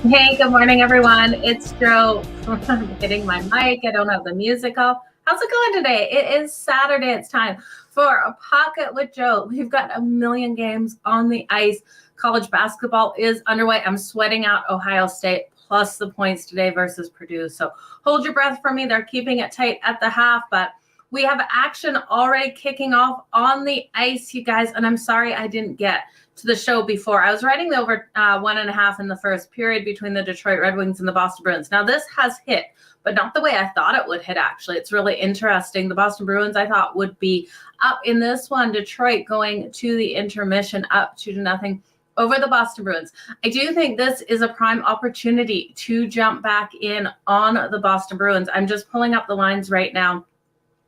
Hey, good morning, everyone. It's Joe. I'm hitting my mic. I don't have the music off. How's it going today? It is Saturday. It's time for a Pocket with Joe. We've got a million games on the ice. College basketball is underway. I'm sweating out Ohio State plus the points today versus Purdue. So hold your breath for me. They're keeping it tight at the half, but we have action already kicking off on the ice, you guys. And I'm sorry I didn't get to the show before. I was writing the over 1.5 in the first period between the Detroit Red Wings and the Boston Bruins. Now this has hit, but not the way I thought it would hit, actually. It's really interesting. The Boston Bruins, I thought, would be up in this one. Detroit going to the intermission up 2-0 over the Boston Bruins. I do think this is a prime opportunity to jump back in on the Boston Bruins. I'm just pulling up the lines right now.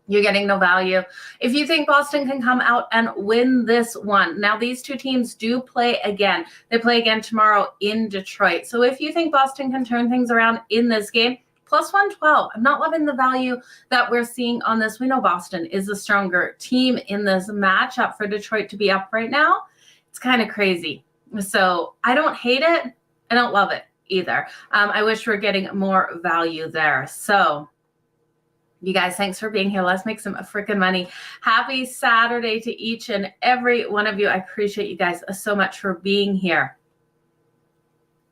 You're getting no value. If you think Boston can come out and win this one, now these two teams do play again. They play again tomorrow in Detroit. So if you think Boston can turn things around in this game, plus 112. I'm not loving the value that we're seeing on this. We know Boston is a stronger team in this matchup. For Detroit to be up right now, it's kind of crazy. So I don't hate it. I don't love it either. I wish we were getting more value there. So you guys, thanks for being here. Let's make some freaking money. Happy Saturday to each and every one of you. I appreciate you guys so much for being here.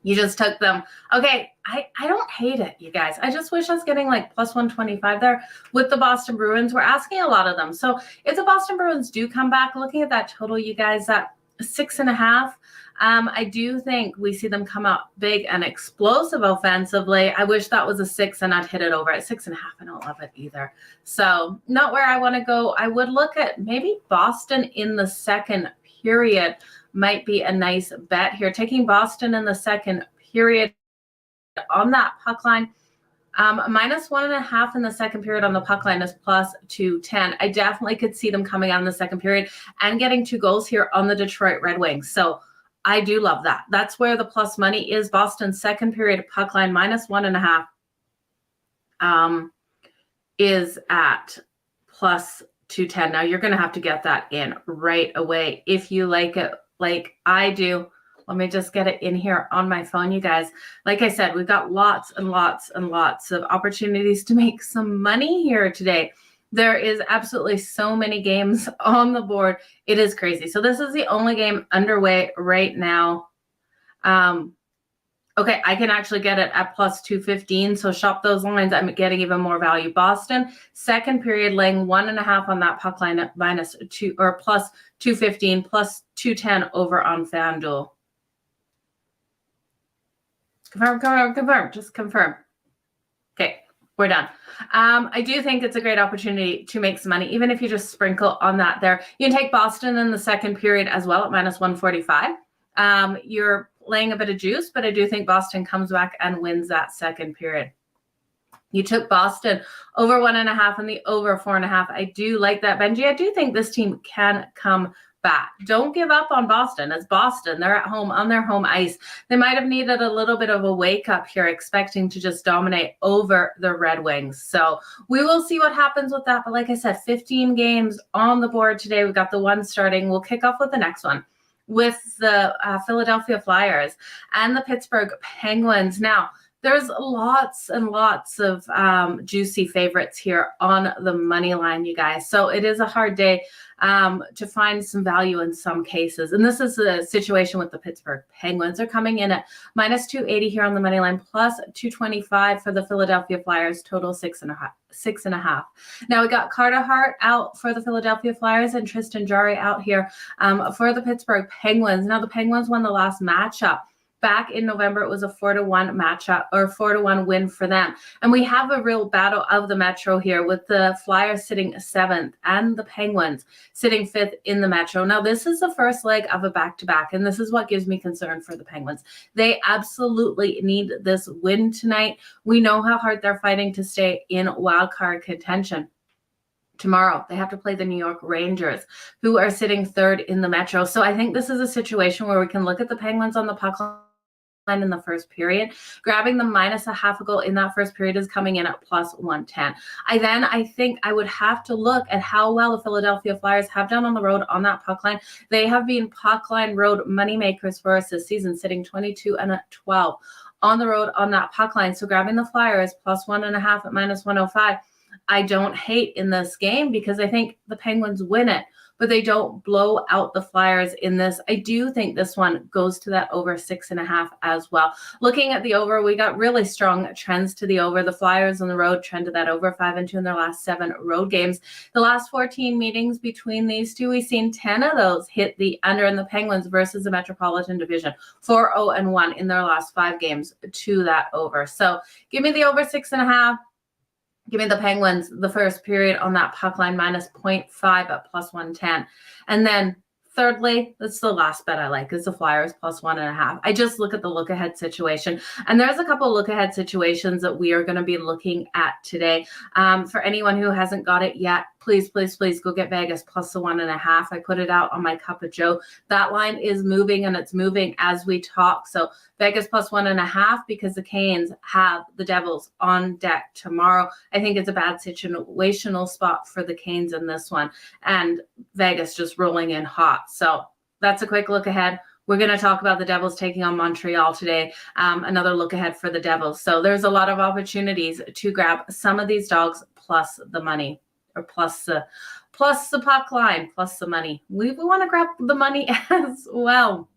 You just took them. Okay, I don't hate it, you guys. I just wish I was getting like plus 125 there with the Boston Bruins. We're asking a lot of them. So if the Boston Bruins do come back, looking at that total, you guys, that 6.5, I do think we see them come out big and explosive offensively. I wish that was a 6 and I'd hit it over at 6.5. I don't love it either. So not where I want to go. I would look at maybe Boston in the second period might be a nice bet here. Taking Boston in the second period on that puck line. Minus 1.5 in the second period on the puck line is plus 210. I definitely could see them coming out in the second period and getting 2 goals here on the Detroit Red Wings. So I do love that. That's where the plus money is. Boston's second period puck line minus 1.5 is at plus 210. Now you're going to have to get that in right away if you like it like I do. Let me just get it in here on my phone, you guys. Like I said, we've got lots and lots and lots of opportunities to make some money here today. There is absolutely so many games on the board. It is crazy. So this is the only game underway right now. Okay, I can actually get it at plus 215. So shop those lines. I'm getting even more value. Boston, second period, laying 1.5 on that puck line at minus 2 or plus 215, plus 210 over on FanDuel. Confirm. Just confirm. Okay, we're done. I do think it's a great opportunity to make some money, even if you just sprinkle on that there. You can take Boston in the second period as well at minus 145. You're laying a bit of juice, but I do think Boston comes back and wins that second period. You took Boston over 1.5 and the over 4.5. I do like that, Benji. I do think this team can come back. Don't give up on Boston. It's Boston. They're at home on their home ice. They might have needed a little bit of a wake up here, expecting to just dominate over the Red Wings. So we will see what happens with that. But like I said, 15 games on the board today. We've got the one starting. We'll kick off with the next one with the Philadelphia Flyers and the Pittsburgh Penguins. Now, there's lots and lots of juicy favorites here on the money line, you guys. So it is a hard day to find some value in some cases. And this is the situation with the Pittsburgh Penguins. They're coming in at minus 280 here on the money line, plus 225 for the Philadelphia Flyers, total 6.5. Now we got Carter Hart out for the Philadelphia Flyers and Tristan Jarry out here for the Pittsburgh Penguins. Now the Penguins won the last matchup. Back in November, it was a 4-1 matchup or 4-1 win for them. And we have a real battle of the Metro here with the Flyers sitting 7th and the Penguins sitting 5th in the Metro. Now, this is the first leg of a back-to-back, and this is what gives me concern for the Penguins. They absolutely need this win tonight. We know how hard they're fighting to stay in wildcard contention. Tomorrow, they have to play the New York Rangers, who are sitting third in the Metro. So I think this is a situation where we can look at the Penguins on the puck line in the first period. Grabbing the minus a half a goal in that first period is coming in at plus 110. I think I would have to look at how well the Philadelphia Flyers have done on the road on that puck line. They have been puck line road moneymakers for us this season, sitting 22 and 12 on the road on that puck line. So grabbing the Flyers plus 1.5 at minus 105. I don't hate in this game because I think the Penguins win it, but they don't blow out the Flyers in this. I do think this one goes to that over 6.5 as well. Looking at the over, we got really strong trends to the over. The Flyers on the road trend to that over 5-2 in their last 7 road games. The last 14 meetings between these two, we've seen 10 of those hit the under in the Penguins versus the Metropolitan Division. 4-0-1 in their last 5 games to that over. So give me the over 6.5. Give me the Penguins, the first period on that puck line, minus 0.5 at plus 110. And then thirdly, that's the last bet I like, is the Flyers plus 1.5. I just look at the look-ahead situation. And there's a couple look-ahead situations that we are going to be looking at today. For anyone who hasn't got it yet, please go get Vegas plus the 1.5. I put it out on my Cup of Joe. That line is moving, and it's moving as we talk. So Vegas plus 1.5 because the Canes have the Devils on deck tomorrow. I think it's a bad situational spot for the Canes in this one, and Vegas just rolling in hot. So that's a quick look ahead. We're going to talk about the Devils taking on Montreal today. Another look ahead for the Devils. So there's a lot of opportunities to grab some of these dogs plus the money, or plus the puck line, plus the money. We want to grab the money as well.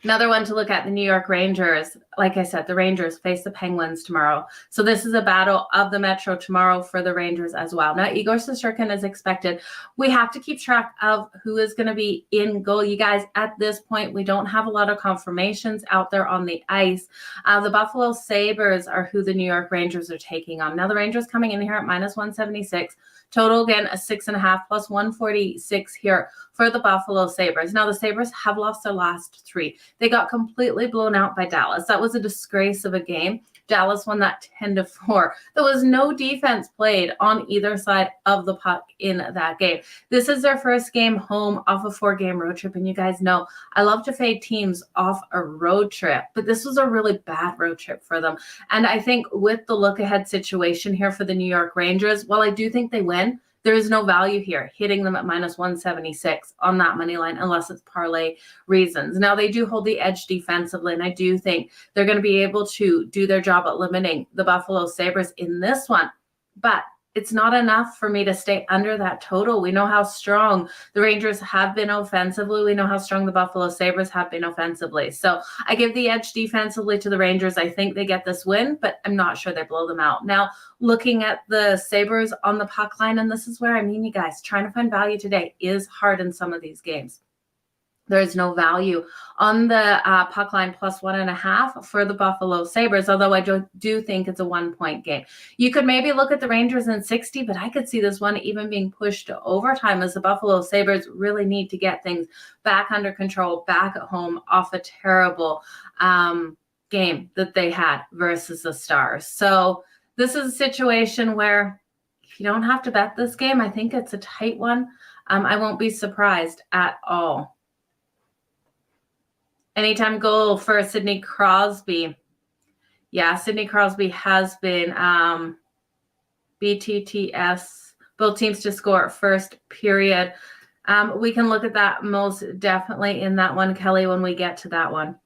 Another one to look at, the New York Rangers. Like I said, the Rangers face the Penguins tomorrow. So this is a battle of the Metro tomorrow for the Rangers as well. Now, Igor Shesterkin is expected. We have to keep track of who is going to be in goal. You guys, at this point, we don't have a lot of confirmations out there on the ice. The Buffalo Sabres are who the New York Rangers are taking on. Now, the Rangers coming in here at minus 176. Total, again, a 6.5 plus 146 here for the Buffalo Sabres. Now, the Sabres have lost their last 3. They got completely blown out by Dallas. That was a disgrace of a game. Dallas won that 10-4. There was no defense played on either side of the puck in that game. This is their first game home off a 4-game road trip. And you guys know I love to fade teams off a road trip, but this was a really bad road trip for them. And I think with the look ahead situation here for the New York Rangers, while I do think they win, there is no value here hitting them at minus 176 on that money line unless it's parlay reasons. Now, they do hold the edge defensively, and I do think they're going to be able to do their job at limiting the Buffalo Sabres in this one. But it's not enough for me to stay under that total. We know how strong the Rangers have been offensively. We know how strong the Buffalo Sabres have been offensively. So I give the edge defensively to the Rangers. I think they get this win, but I'm not sure they blow them out. Now, looking at the Sabres on the puck line, and this is where I mean, you guys, trying to find value today is hard in some of these games. There is no value on the puck line plus 1.5 for the Buffalo Sabres, although I do think it's a 1-point game. You could maybe look at the Rangers in 60, but I could see this one even being pushed to overtime as the Buffalo Sabres really need to get things back under control, back at home off a terrible game that they had versus the Stars. So this is a situation where if you don't have to bet this game, I think it's a tight one. I won't be surprised at all. Anytime goal for Sidney Crosby. Yeah, Sidney Crosby has been BTTS, both teams to score first period. We can look at that most definitely in that one, Kelly, when we get to that one.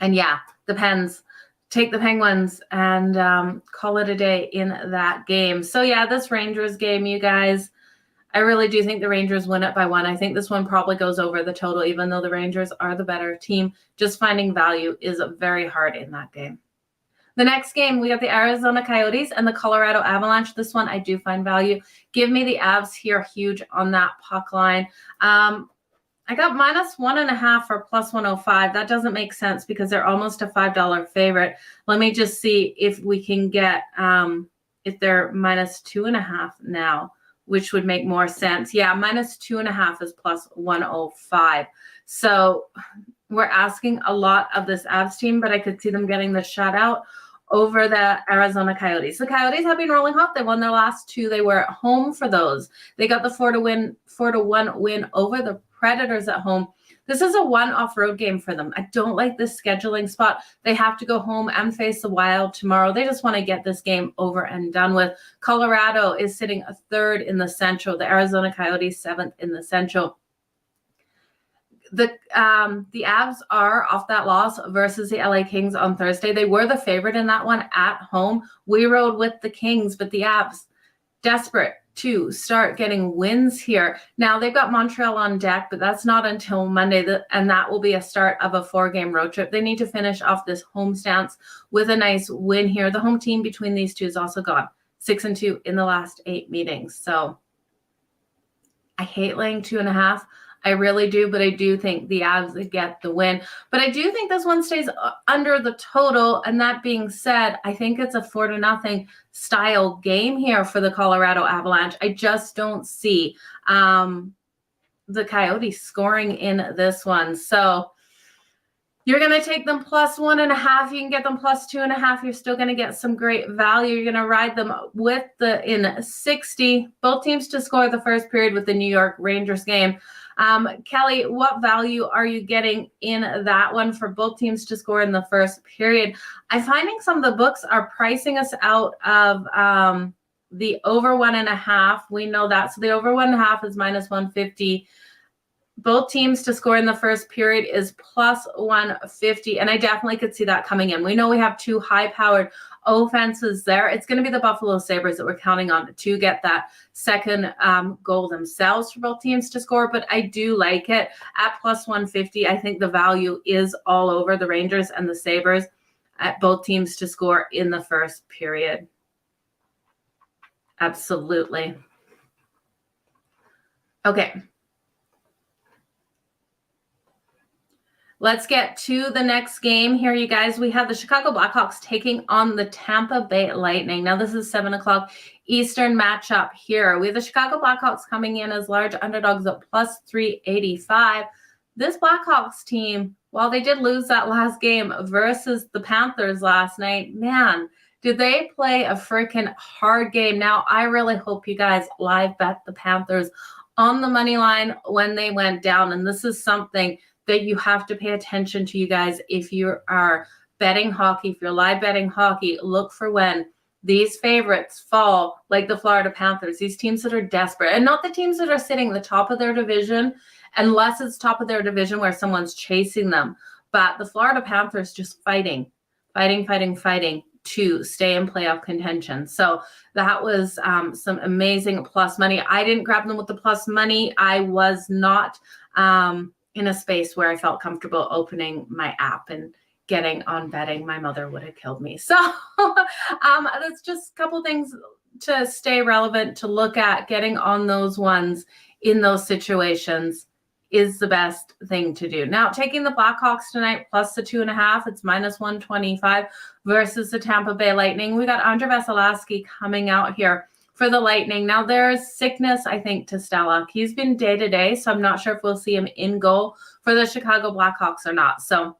And yeah, the Pens take the Penguins and call it a day in that game. So yeah, this Rangers game, you guys, I really do think the Rangers win it by 1. I think this one probably goes over the total, even though the Rangers are the better team. Just finding value is very hard in that game. The next game, we got the Arizona Coyotes and the Colorado Avalanche. This one, I do find value. Give me the Avs here, huge on that puck line. I got minus 1.5 for plus 105. That doesn't make sense because they're almost a $5 favorite. Let me just see if we can get, if they're minus 2.5 now, which would make more sense. Yeah, minus 2.5 is plus 105. So we're asking a lot of this Avs team, but I could see them getting the shutout over the Arizona Coyotes. The Coyotes have been rolling hot. They won their last 2. They were at home for those. They got the 4-1 win over the Predators at home. This is a one-off road game for them. I don't like this scheduling spot. They have to go home and face the Wild tomorrow. They just want to get this game over and done with. Colorado is sitting a 3rd in the Central. The Arizona Coyotes 7th in the Central. The Avs are off that loss versus the LA Kings on Thursday. They were the favorite in that one at home. We rode with the Kings, but the Avs desperate to start getting wins here. Now, they've got Montreal on deck, but that's not until Monday, and that will be a start of a 4-game road trip. They need to finish off this home stance with a nice win here. The home team between these two has also gone 6-2 in the last 8 meetings. So I hate laying 2.5. I really do, but I do think the Avs get the win. But I do think this one stays under the total. And that being said, I think it's a 4-0 style game here for the Colorado Avalanche. I just don't see the Coyotes scoring in this one. So you're going to take them plus 1.5. You can get them plus 2.5. You're still going to get some great value. You're going to ride them with in 60. Both teams to score the first period with the New York Rangers game. Kelly, what value are you getting in that one for both teams to score in the first period? I'm finding some of the books are pricing us out of the over 1.5. We know that. So the over 1.5 is minus 150. Both teams to score in the first period is plus 150. And I definitely could see that coming in. We know we have 2 high-powered offenses there. It's going to be the Buffalo Sabres that we're counting on to get that second goal themselves for both teams to score. But I do like it at plus 150. I think the value is all over the Rangers and the Sabres at both teams to score in the first period. Absolutely. Okay. Let's get to the next game here, you guys. We have the Chicago Blackhawks taking on the Tampa Bay Lightning. Now, this is 7 o'clock Eastern matchup here. We have the Chicago Blackhawks coming in as large underdogs at plus 385. This Blackhawks team, while they did lose that last game versus the Panthers last night, man, did they play a freaking hard game. Now, I really hope you guys live bet the Panthers on the money line when they went down. And this is something that you have to pay attention to, you guys. If you are betting hockey, if you're live betting hockey, look for when these favorites fall, like the Florida Panthers, these teams that are desperate, and not the teams that are sitting at the top of their division, unless it's top of their division where someone's chasing them. But the Florida Panthers just fighting to stay in playoff contention. So that was some amazing plus money. I didn't grab them with the plus money. I was not in a space where I felt comfortable opening my app and getting on betting. My mother would have killed me. So that's just a couple things to stay relevant, to look at. Getting on those ones in those situations is the best thing to do. Now, taking the Blackhawks tonight plus the 2.5, it's minus 125 versus the Tampa Bay Lightning. We got Andre Vasilevsky coming out here for the Lightning. Now, there's sickness, I think, to Stella. He's been day-to-day, so I'm not sure if we'll see him in goal for the Chicago Blackhawks or not. So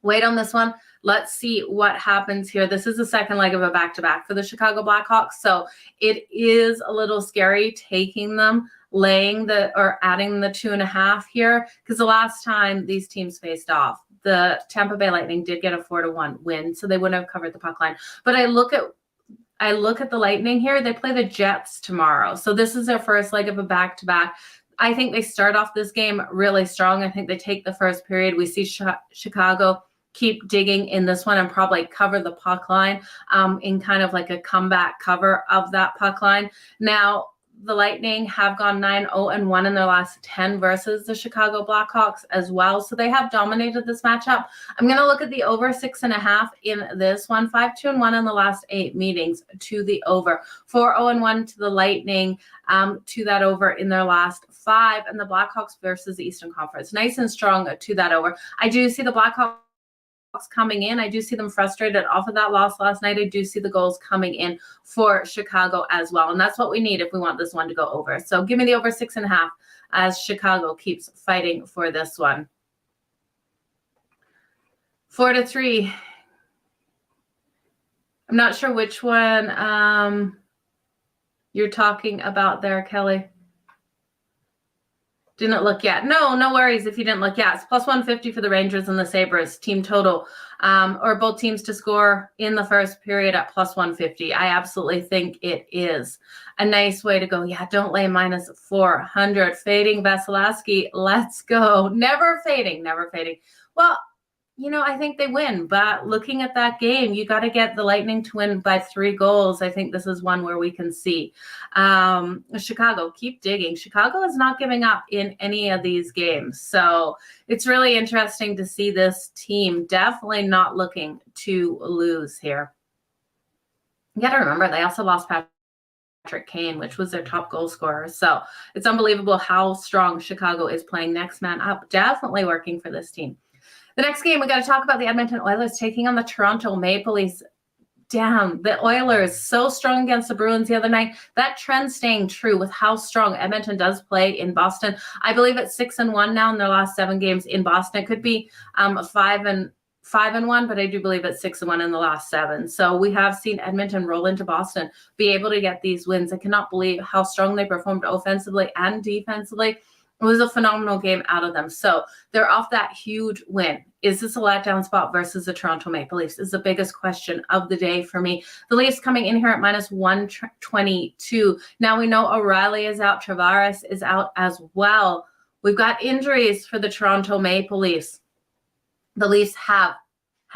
wait on this one. Let's see what happens here. This is the second leg of a back-to-back for the Chicago Blackhawks, so it is a little scary taking them, adding the 2.5 here, because the last time these teams faced off, the Tampa Bay Lightning did get a 4-1 win, so they wouldn't have covered the puck line. But I look at the Lightning here. They play the Jets tomorrow. So this is their first leg of a back-to-back. I think they start off this game really strong. I think they take the first period. We see Chicago keep digging in this one and probably cover the puck line in kind of like a comeback cover of that puck line. Now, the Lightning have gone 9-0-1 in their last 10 versus the Chicago Blackhawks as well. So they have dominated this matchup. I'm going to look at the over 6.5 in this one. 5-2-1 in the last 8 meetings to the over. 4-0-1 to the Lightning to that over in their last 5. And the Blackhawks versus the Eastern Conference. Nice and strong to that over. I do see the Blackhawks coming in. I do see them frustrated off of that loss last night. I do see the goals coming in for Chicago as well. And that's what we need if we want this one to go over. So give me the over 6.5 as Chicago keeps fighting for this one. 4-3. I'm not sure which one you're talking about there, Kelly. Didn't look yet. No worries if you didn't look yet. It's plus 150 for the Rangers and the Sabres team total, or both teams to score in the first period at plus 150. I absolutely think it is a nice way to go. Yeah, don't lay minus 400. Fading Vasilevsky. Let's go. Never fading. Well, I think they win, but looking at that game, you got to get the Lightning to win by 3 goals. I think this is one where we can see. Chicago, keep digging. Chicago is not giving up in any of these games. So it's really interesting to see this team definitely not looking to lose here. You got to remember, they also lost Patrick Kane, which was their top goal scorer. So it's unbelievable how strong Chicago is playing. Next man up, definitely working for this team. The next game, we got to talk about the Edmonton Oilers taking on the Toronto Maple Leafs. Damn, the Oilers so strong against the Bruins the other night. That trend staying true with how strong Edmonton does play in Boston. I believe it's 6-1 now in their last 7 games in Boston. It could be 5-1, but I do believe it's 6-1 in the last 7. So we have seen Edmonton roll into Boston, be able to get these wins. I cannot believe how strong they performed offensively and defensively. It was a phenomenal game out of them. So they're off that huge win. Is this a letdown spot versus the Toronto Maple Leafs? Is the biggest question of the day for me. The Leafs coming in here at minus 122. Now we know O'Reilly is out. Tavares is out as well. We've got injuries for the Toronto Maple Leafs. The Leafs have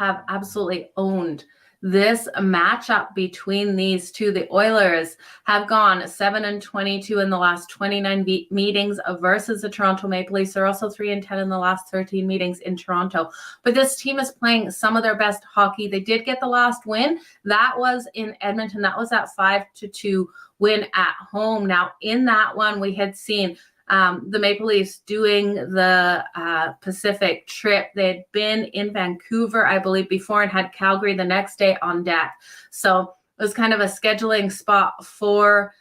absolutely owned this matchup between these two. The Oilers have gone 7-22 in the last 29 meetings versus the Toronto Maple Leafs. They're also 3-10 in the last 13 meetings in Toronto. But this team is playing some of their best hockey. They did get the last win. That was in Edmonton. That was that 5-2 win at home. Now, in that one, we had seen the Maple Leafs doing the Pacific trip. They had been in Vancouver, I believe, before and had Calgary the next day on deck. So it was kind of a scheduling spot for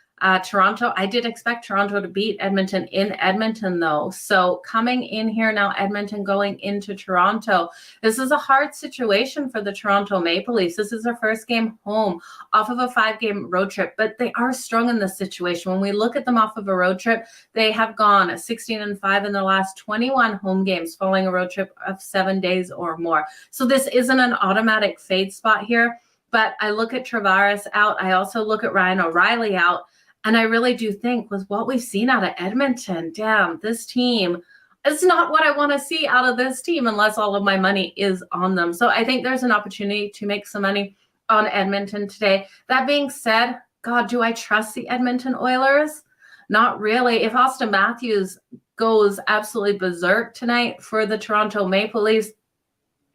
Toronto. I did expect Toronto to beat Edmonton in Edmonton, though. So coming in here now, Edmonton going into Toronto. This is a hard situation for the Toronto Maple Leafs. This is their first game home off of a 5-game road trip, but they are strong in this situation. When we look at them off of a road trip, they have gone 16-5 in their last 21 home games following a road trip of 7 days or more. So this isn't an automatic fade spot here, but I look at Tavares out. I also look at Ryan O'Reilly out. And I really do think with what we've seen out of Edmonton, damn, this team is not what I want to see out of this team unless all of my money is on them. So I think there's an opportunity to make some money on Edmonton today. That being said, God, do I trust the Edmonton Oilers? Not really. If Austin Matthews goes absolutely berserk tonight for the Toronto Maple Leafs,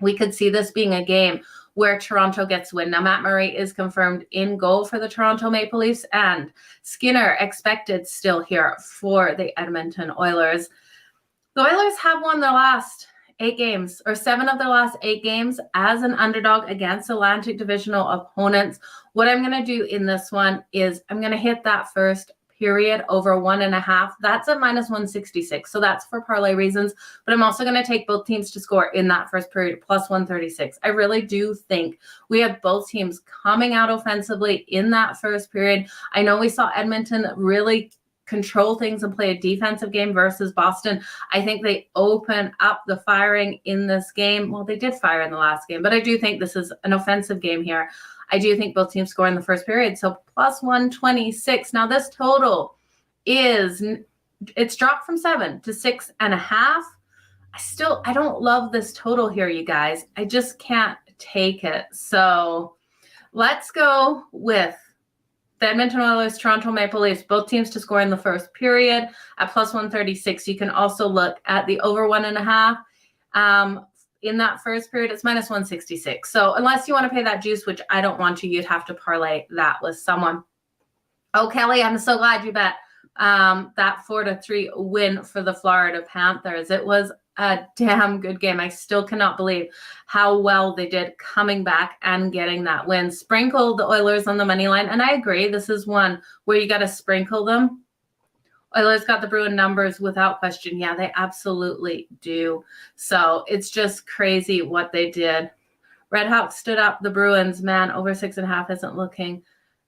we could see this being a game where Toronto gets win. Now, Matt Murray is confirmed in goal for the Toronto Maple Leafs, and Skinner expected still here for the Edmonton Oilers. The Oilers have won their last 8 games, or 7 of their last 8 games as an underdog against Atlantic Divisional opponents. What I'm going to do in this one is I'm going to hit that first period over 1.5. That's at minus 166. So that's for parlay reasons. But I'm also going to take both teams to score in that first period plus 136. I really do think we have both teams coming out offensively in that first period. I know we saw Edmonton really control things and play a defensive game versus Boston. I think they open up the firing in this game. Well, they did fire in the last game, but I do think this is an offensive game here. I do think both teams score in the first period. So plus 126. Now this total it's dropped from 7 to 6.5. I don't love this total here, you guys. I just can't take it. So let's go with the Edmonton Oilers, Toronto Maple Leafs, both teams to score in the first period at plus 136. You can also look at the over 1.5. In that first period, it's minus 166. So unless you want to pay that juice, which I don't want to, you'd have to parlay that with someone. Oh, Kelly, I'm so glad you bet that 4-3 win for the Florida Panthers. It was a damn good game. I still cannot believe how well they did coming back and getting that win. Sprinkle the Oilers on the money line. And I agree, this is one where you got to sprinkle them. Oilers got the Bruin numbers without question. Yeah, they absolutely do. So it's just crazy what they did. Redhawks stood up the Bruins. Man, over 6.5 isn't looking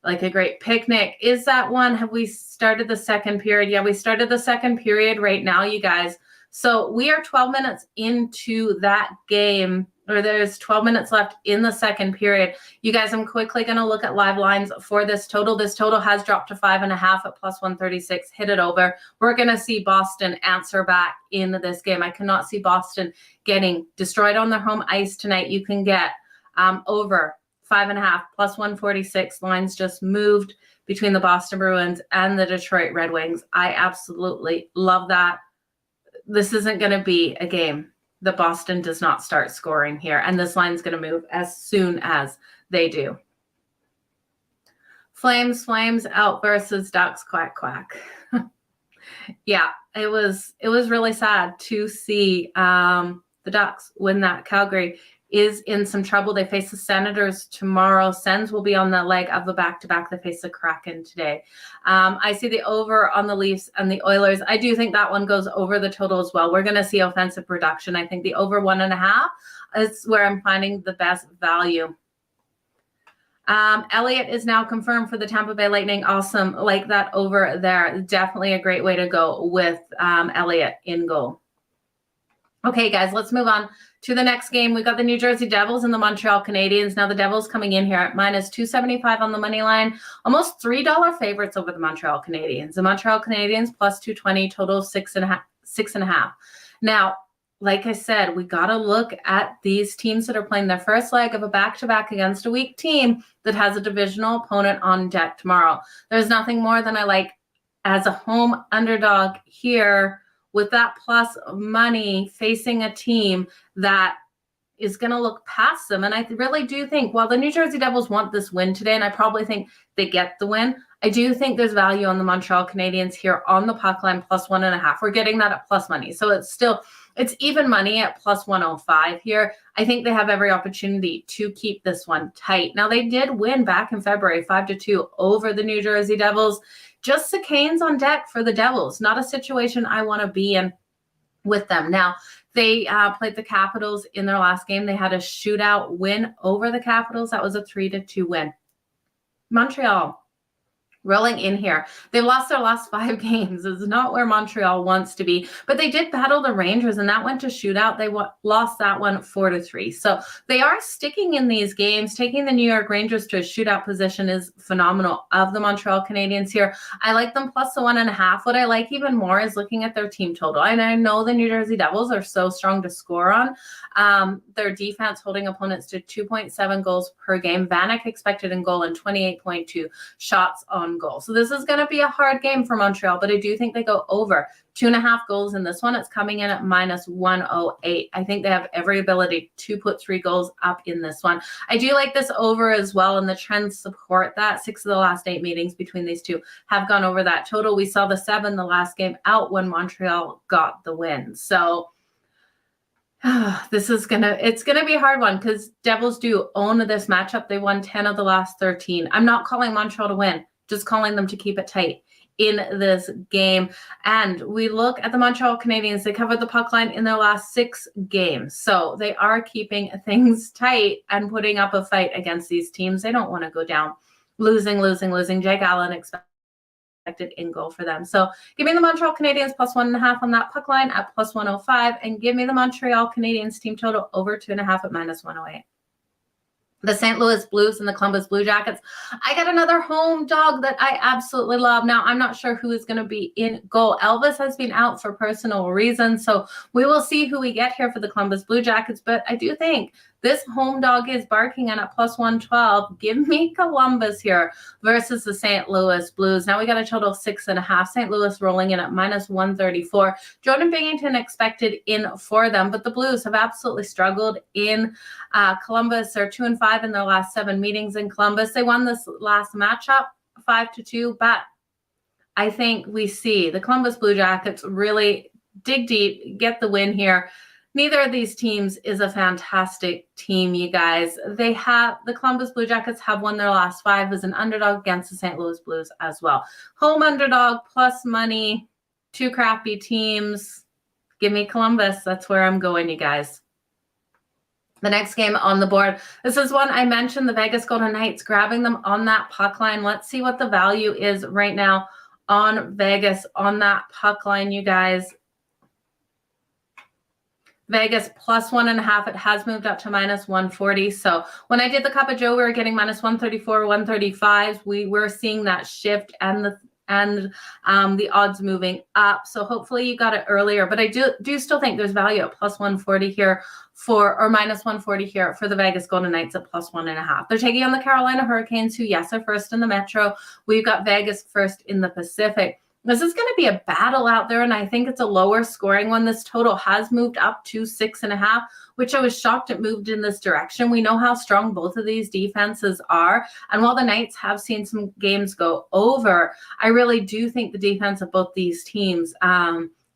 like a great picnic. Is that one? Have we started the second period? Yeah, we started the second period right now, you guys. So we are 12 minutes into that game, or there's 12 minutes left in the second period. You guys, I'm quickly going to look at live lines for this total. This total has dropped to 5.5 at plus 136. Hit it over. We're going to see Boston answer back in this game. I cannot see Boston getting destroyed on their home ice tonight. You can get over 5.5 plus 146. Lines just moved between the Boston Bruins and the Detroit Red Wings. I absolutely love that. This isn't going to be a game that Boston does not start scoring here, and this line's going to move as soon as they do. Flames out versus Ducks, quack, quack. Yeah, it was really sad to see the Ducks win that. Calgary is in some trouble. They face the Senators tomorrow. Sens will be on the leg of the back-to-back. They face the Kraken today. I see the over on the Leafs and the Oilers. I do think that one goes over the total as well. We're going to see offensive production. I think the over 1.5 is where I'm finding the best value. Elliott is now confirmed for the Tampa Bay Lightning. Awesome. Like that over there. Definitely a great way to go with Elliott in goal. Okay, guys, let's move on to the next game. We got the New Jersey Devils and the Montreal Canadiens. Now the Devils coming in here at minus 275 on the money line, almost $3 favorites over the Montreal Canadiens. The Montreal Canadiens plus 220, total 6.5. Now, like I said, we got to look at these teams that are playing their first leg of a back-to-back against a weak team that has a divisional opponent on deck tomorrow. There's nothing more than I like as a home underdog here with that plus money facing a team that is going to look past them. And I really do think, while the New Jersey Devils want this win today, and I probably think they get the win, I do think there's value on the Montreal Canadiens here on the puck line plus 1.5. We're getting that at plus money. So it's even money at plus 105 here. I think they have every opportunity to keep this one tight. Now, they did win back in February 5-2 over the New Jersey Devils. Just the Canes on deck for the Devils. Not a situation I want to be in with them. Now, they played the Capitals in their last game. They had a shootout win over the Capitals. That was a 3-2 win. Montreal rolling in here. They've lost their last 5 games. It's not where Montreal wants to be, but they did battle the Rangers, and that went to shootout. They lost that one 4-3. So they are sticking in these games. Taking the New York Rangers to a shootout position is phenomenal of the Montreal Canadiens here. I like them plus the 1.5. What I like even more is looking at their team total. And I know the New Jersey Devils are so strong to score on. Their defense holding opponents to 2.7 goals per game. Vanek expected in goal and 28.2 shots on goal. So this is going to be a hard game for Montreal, but I do think they go over 2.5 goals in this one. It's coming in at minus 108. I think they have every ability to put 3 goals up in this one. I do like this over as well, and the trends support that. 6 of the last 8 meetings between these two have gone over that total. We saw the 7 the last game out when Montreal got the win. So it's going to be a hard one because Devils do own this matchup. They won 10 of the last 13. I'm not calling Montreal to win, just calling them to keep it tight in this game. And we look at the Montreal Canadiens. They covered the puck line in their last 6 games. So they are keeping things tight and putting up a fight against these teams. They don't want to go down losing. Jake Allen expected in goal for them. So give me the Montreal Canadiens plus 1.5 on that puck line at plus 105, and give me the Montreal Canadiens team total over 2.5 at minus 108. The St. Louis Blues and the Columbus Blue Jackets. I got another home dog that I absolutely love. Now, I'm not sure who is going to be in goal. Elvis has been out for personal reasons, so we will see who we get here for the Columbus Blue Jackets, but I do think this home dog is barking in at plus 112. Give me Columbus here versus the St. Louis Blues. Now we got a total of 6.5. St. Louis rolling in at minus 134. Jordan Binghamton expected in for them, but the Blues have absolutely struggled in Columbus. They're 2-5 in their last 7 meetings in Columbus. They won this last matchup 5-2, but I think we see the Columbus Blue Jackets really dig deep, get the win here. Neither of these teams is a fantastic team, you guys. The Columbus Blue Jackets have won their last 5 as an underdog against the St. Louis Blues as well. Home underdog plus money, 2 crappy teams. Give me Columbus. That's where I'm going, you guys. The next game on the board, this is one I mentioned, the Vegas Golden Knights, grabbing them on that puck line. Let's see what the value is right now on Vegas on that puck line, you guys. Vegas plus 1.5. It has moved up to minus 140. So when I did the Cup of Joe, we were getting minus 134, 135. We were seeing that shift and the odds moving up. So hopefully you got it earlier, but I do still think there's value at plus 140 here or minus 140 here for the Vegas Golden Knights at plus 1.5. They're taking on the Carolina Hurricanes, who, yes, are first in the Metro. We've got Vegas first in the Pacific. This is going to be a battle out there, and I think it's a lower scoring one. This total has moved up to 6.5, which I was shocked it moved in this direction. We know how strong both of these defenses are, and while the Knights have seen some games go over, I really do think the defense of both these teams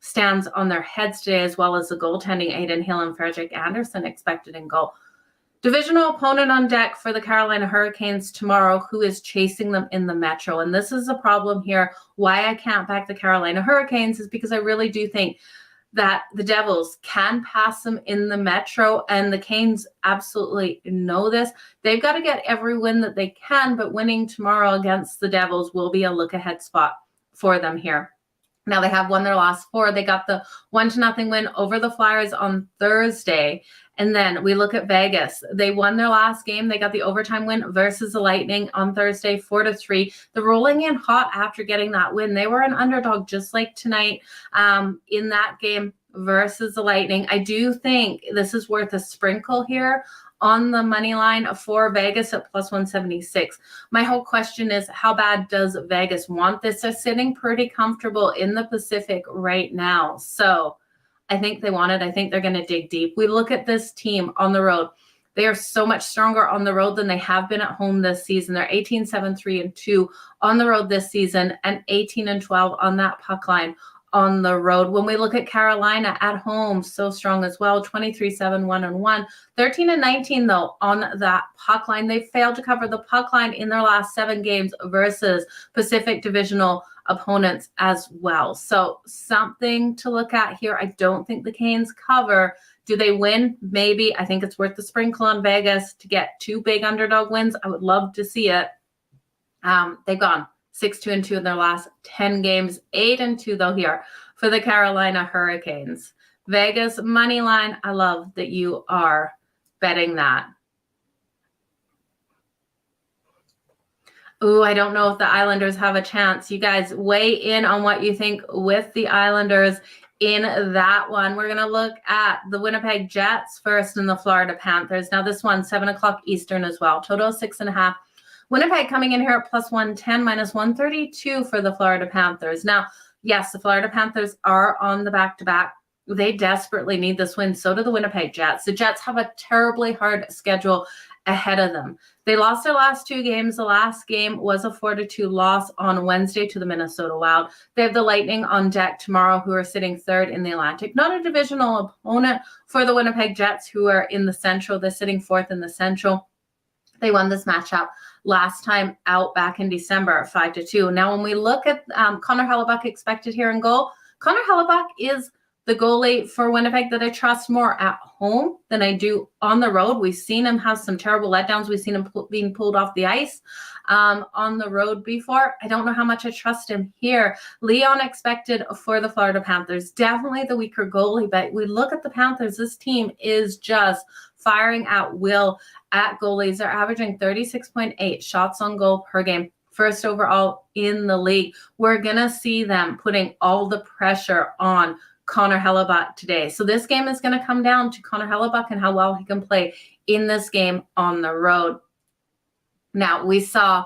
stands on their heads today, as well as the goaltending. Aiden Hill and Frederick Anderson expected in goal. Divisional opponent on deck for the Carolina Hurricanes tomorrow, who is chasing them in the Metro. And this is a problem here. Why I can't back the Carolina Hurricanes is because I really do think that the Devils can pass them in the Metro, and the Canes absolutely know this. They've got to get every win that they can, but winning tomorrow against the Devils will be a look-ahead spot for them here. Now, they have won their last 4. They got the 1-0 win over the Flyers on Thursday. And then we look at Vegas. They won their last game. They got the overtime win versus the Lightning on Thursday, 4-3. They're rolling in hot after getting that win. They were an underdog just like tonight in that game versus the Lightning. I do think this is worth a sprinkle here on the money line for Vegas at plus 176. My whole question is, how bad does Vegas want this? They're sitting pretty comfortable in the Pacific right now. So I think they want it. I think they're going to dig deep. We look at this team on the road. They are so much stronger on the road than they have been at home this season. They're 18-7-3-2 on the road this season, and 18-12 on that puck line on the road. When we look at Carolina at home, so strong as well, 23-7-1-1, 13-19 though on that puck line. They failed to cover the puck line in their last 7 games versus Pacific Divisional opponents as well. So something to look at here. I don't think the Canes cover. Do they win? Maybe. I think it's worth the sprinkle on Vegas to get 2 big underdog wins. I would love to see it. They've gone 6-2-2 in their last 10 games, 8-2 though here for the Carolina Hurricanes. Vegas money line. I love that you are betting that. Ooh, I don't know if the Islanders have a chance. You guys weigh in on what you think with the Islanders in that one. We're going to look at the Winnipeg Jets first and the Florida Panthers. Now this one, 7 o'clock Eastern as well. Total 6.5. Winnipeg coming in here at plus 110, minus 132 for the Florida Panthers. Now, yes, the Florida Panthers are on the back-to-back. They desperately need this win. So do the Winnipeg Jets. The Jets have a terribly hard schedule ahead of them. They lost their last 2 games. The last game was a 4-2 loss on Wednesday to the Minnesota Wild. They have the Lightning on deck tomorrow, who are sitting 3rd in the Atlantic. Not a divisional opponent for the Winnipeg Jets, who are in the Central. They're sitting 4th in the Central. They won this matchup last time out back in December, 5-2. Now, when we look at Connor Hellebuyck expected here in goal, Connor Hellebuyck is the goalie for Winnipeg that I trust more at home than I do on the road. We've seen him have some terrible letdowns. We've seen him being pulled off the ice on the road before. I don't know how much I trust him here. Leon expected for the Florida Panthers. Definitely the weaker goalie, but we look at the Panthers. This team is just firing at will at goalies. They're averaging 36.8 shots on goal per game. First overall in the league. We're going to see them putting all the pressure on Connor Hellebuyck today. So this game is going to come down to Connor Hellebuyck and how well he can play in this game on the road. Now, we saw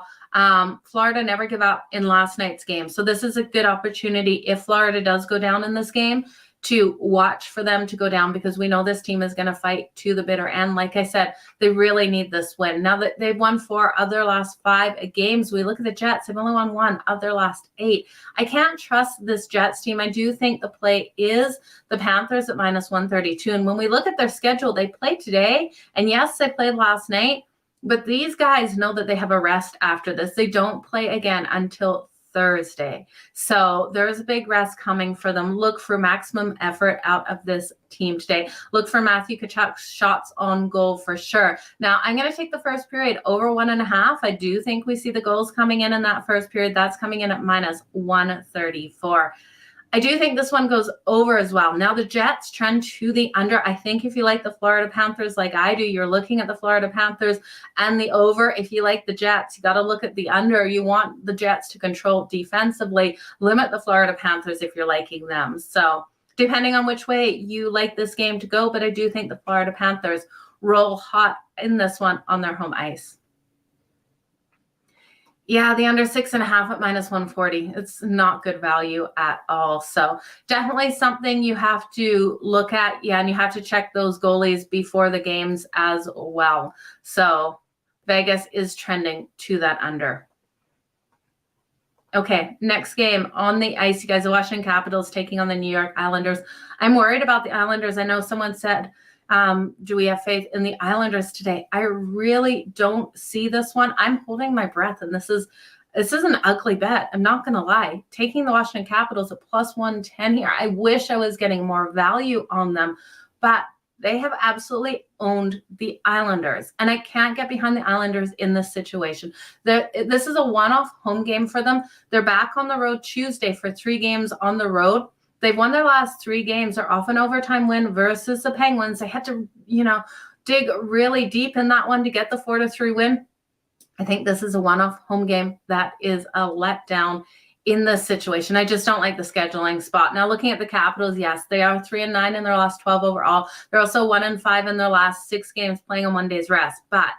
Florida never give up in last night's game. So this is a good opportunity if Florida does go down in this game to watch for them to go down, because we know this team is going to fight to the bitter end. Like I said, they really need this win. Now that they've won 4 of their last 5 games, we look at the Jets. They've only won 1 of their last 8. I can't trust this Jets team. I do think the play is the Panthers at minus 132. And when we look at their schedule, they play today. And yes, they played last night. But these guys know that they have a rest after this. They don't play again until Thursday. So there's a big rest coming for them. Look for maximum effort out of this team today. Look for Matthew Tkachuk's shots on goal for sure. Now, I'm going to take the first period over 1.5. I do think we see the goals coming in that first period. That's coming in at minus 134. I do think this one goes over as well. Now the Jets trend to the under. I think if you like the Florida Panthers like I do, you're looking at the Florida Panthers and the over. If you like the Jets, you got to look at the under. You want the Jets to control defensively, limit the Florida Panthers if you're liking them. So depending on which way you like this game to go, but I do think the Florida Panthers roll hot in this one on their home ice. Yeah, the under 6.5 at minus 140. It's not good value at all. So definitely something you have to look at. Yeah, and you have to check those goalies before the games as well. So Vegas is trending to that under. Okay, next game on the ice, you guys, the Washington Capitals taking on the New York Islanders. I'm worried about the Islanders. I know someone said, do we have faith in the Islanders today? I really don't see this one. I'm holding my breath, and this is an ugly bet. I'm not going to lie. Taking the Washington Capitals at plus 110 here. I wish I was getting more value on them, but they have absolutely owned the Islanders, and I can't get behind the Islanders in this situation. This is a one-off home game for them. They're back on the road Tuesday for 3 games on the road. They've won their last 3 games. They're off an overtime win versus the Penguins. They had to, dig really deep in that one to get the 4-3 win. I think this is a one-off home game that is a letdown in this situation. I just don't like the scheduling spot. Now, looking at the Capitals, yes, they are 3-9 in their last 12 overall. They're also 1-5 in their last 6 games playing on one day's rest. But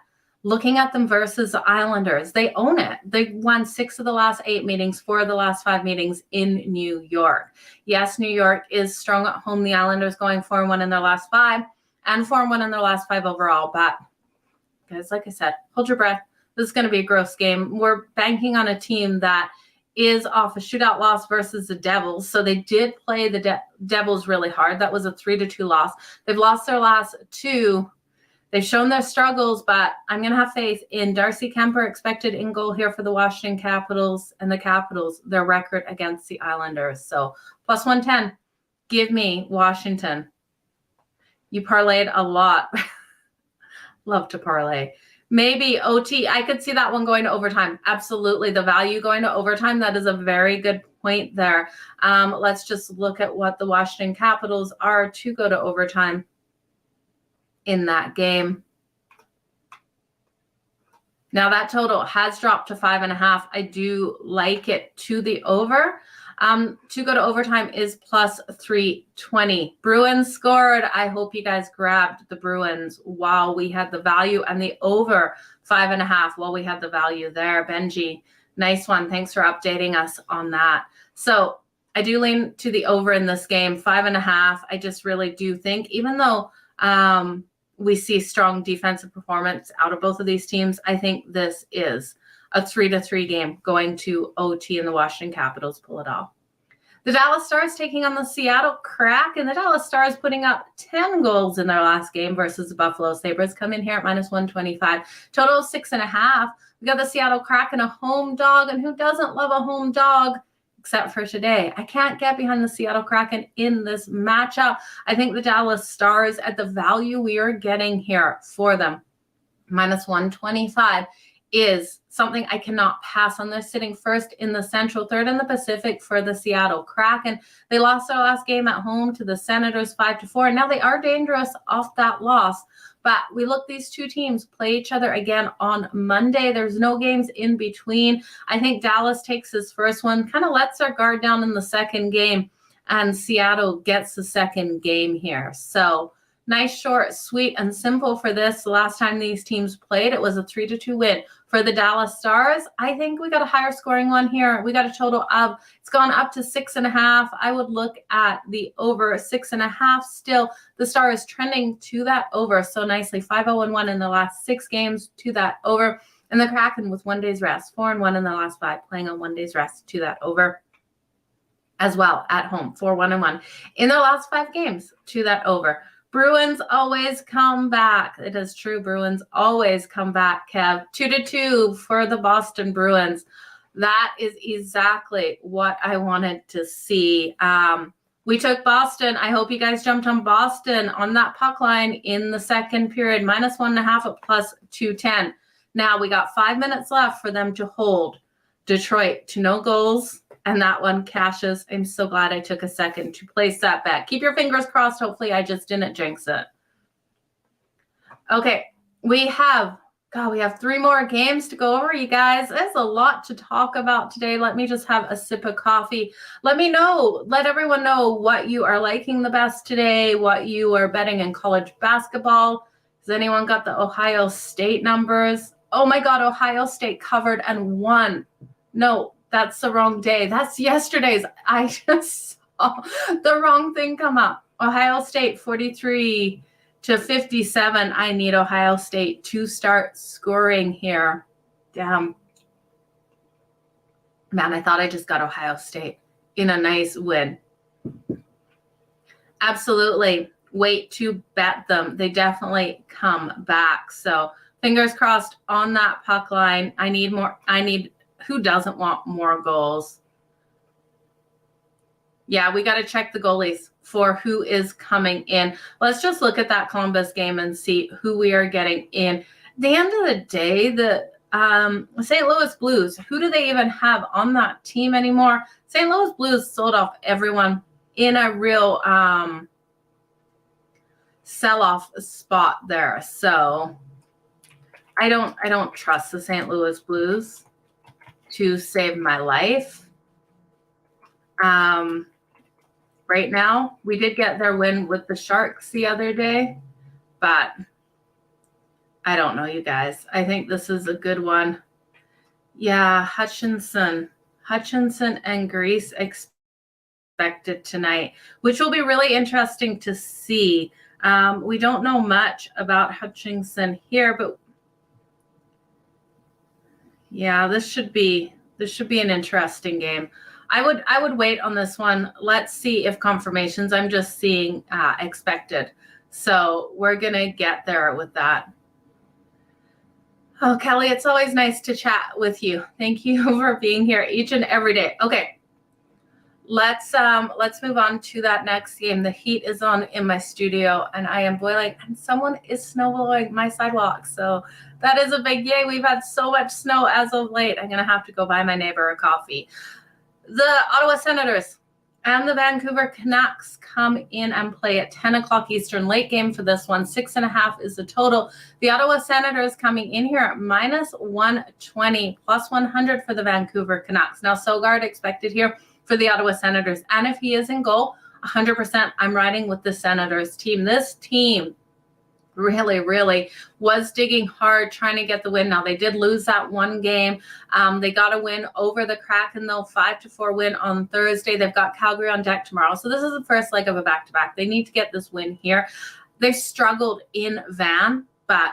looking at them versus the Islanders, they own it. They won 6 of the last 8 meetings, 4 of the last 5 meetings in New York. Yes, New York is strong at home. The Islanders going 4-1 in their last 5 and 4-1 in their last 5 overall. But guys, like I said, hold your breath. This is going to be a gross game. We're banking on a team that is off a shootout loss versus the Devils. So they did play the Devils really hard. That was a 3-2 loss. They've lost their last 2. They've shown their struggles, but I'm going to have faith in Darcy Kemper, expected in goal here for the Washington Capitals, and the Capitals, their record against the Islanders. So plus 110, give me Washington. You parlayed a lot. Love to parlay. Maybe OT. I could see that one going to overtime. Absolutely. The value going to overtime. That is a very good point there. Let's just look at what the Washington Capitals are to go to overtime in that game. Now that total has dropped to 5.5. I do like it to the over. To go to overtime is plus 320. Bruins scored. I hope you guys grabbed the Bruins while we had the value, and the over 5.5 while we had the value there. Benji, nice one. Thanks for updating us on that. So I do lean to the over in this game, 5.5. I just really do think, even though we see strong defensive performance out of both of these teams, I think this is a 3-3 game going to OT, and the Washington Capitals pull it off. The Dallas Stars taking on the Seattle Kraken. The Dallas Stars putting up 10 goals in their last game versus the Buffalo Sabres. Come in here at minus 125. Total of 6.5. We got the Seattle Kraken, a home dog, and who doesn't love a home dog? Except for today. I can't get behind the Seattle Kraken in this matchup. I think the Dallas Stars, at the value we are getting here for them, minus 125, is something I cannot pass on. They're sitting first in the Central, third in the Pacific for the Seattle Kraken. They lost their last game at home to the Senators 5-4. Now they are dangerous off that loss. But we look, these two teams play each other again on Monday. There's no games in between. I think Dallas takes his first one, kind of lets their guard down in the second game, and Seattle gets the second game here. So nice, short, sweet, and simple for this. The last time these teams played, it was a 3-2 win for the Dallas Stars. I think we got a higher scoring one here. We got a total of, it's gone up to 6.5. I would look at the over 6.5. Still, the Star is trending to that over so nicely. 5-0-1 in the last 6 games to that over. And the Kraken with 1 day's rest, 4-1 in the last 5, playing on 1 day's rest to that over as well at home. 4-1-1 in their last 5 games to that over. Bruins always come back. It is true. Bruins always come back, Kev. 2-2 for the Boston Bruins. That is exactly what I wanted to see. We took Boston. I hope you guys jumped on Boston on that puck line in the second period, -1.5 at +210. Now we got 5 minutes left for them to hold Detroit to no goals, and that one cashes. I'm so glad I took a second to place that bet. Keep your fingers crossed. Hopefully I just didn't jinx it. Okay, we have 3 more games to go over, you guys. There's a lot to talk about today. Let me just have a sip of coffee. Let everyone know what you are liking the best today, what you are betting in college basketball. Has anyone got the Ohio State numbers? Oh my God, Ohio State covered and won. No, that's the wrong day. That's yesterday's. I just saw the wrong thing come up. Ohio State 43-57. I need Ohio State to start scoring here. Damn. Man, I thought I just got Ohio State in a nice win. Absolutely. Wait to bet them. They definitely come back. So fingers crossed on that puck line. I need more. Who doesn't want more goals? Yeah, we got to check the goalies for who is coming in. Let's just look at that Columbus game and see who we are getting in. At the end of the day, the St. Louis Blues, who do they even have on that team anymore? St. Louis Blues sold off everyone in a real sell-off spot there. So I don't trust the St. Louis Blues to save my life. Right now, we did get their win with the Sharks the other day, but I don't know, you guys. I think this is a good one. Yeah, Hutchinson and Greece expected tonight, which will be really interesting to see. We don't know much about Hutchinson here, but yeah, this should be an interesting game. I would wait on this one. Let's see if confirmations. I'm just seeing expected. So we're going to get there with that. Oh, Kelly, it's always nice to chat with you. Thank you for being here each and every day. Okay. Let's move on to that next game. The heat is on in my studio and I am boiling and someone is snow blowing my sidewalk. So that is a big yay. We've had so much snow as of late. I'm going to have to go buy my neighbor a coffee. The Ottawa Senators and the Vancouver Canucks come in and play at 10 o'clock Eastern. Late game for this one. 6.5 is the total. The Ottawa Senators coming in here at -120, +100 for the Vancouver Canucks. Now, Sogard expected here for the Ottawa Senators. And if he is in goal, 100%, I'm riding with the Senators team. This team really was digging hard trying to get the win. Now, they did lose that one game. They got a win over the Kraken, though, 5-4 win on Thursday. They've got Calgary on deck tomorrow. So this is the first leg of a back-to-back. They need to get this win here. They struggled in Van, but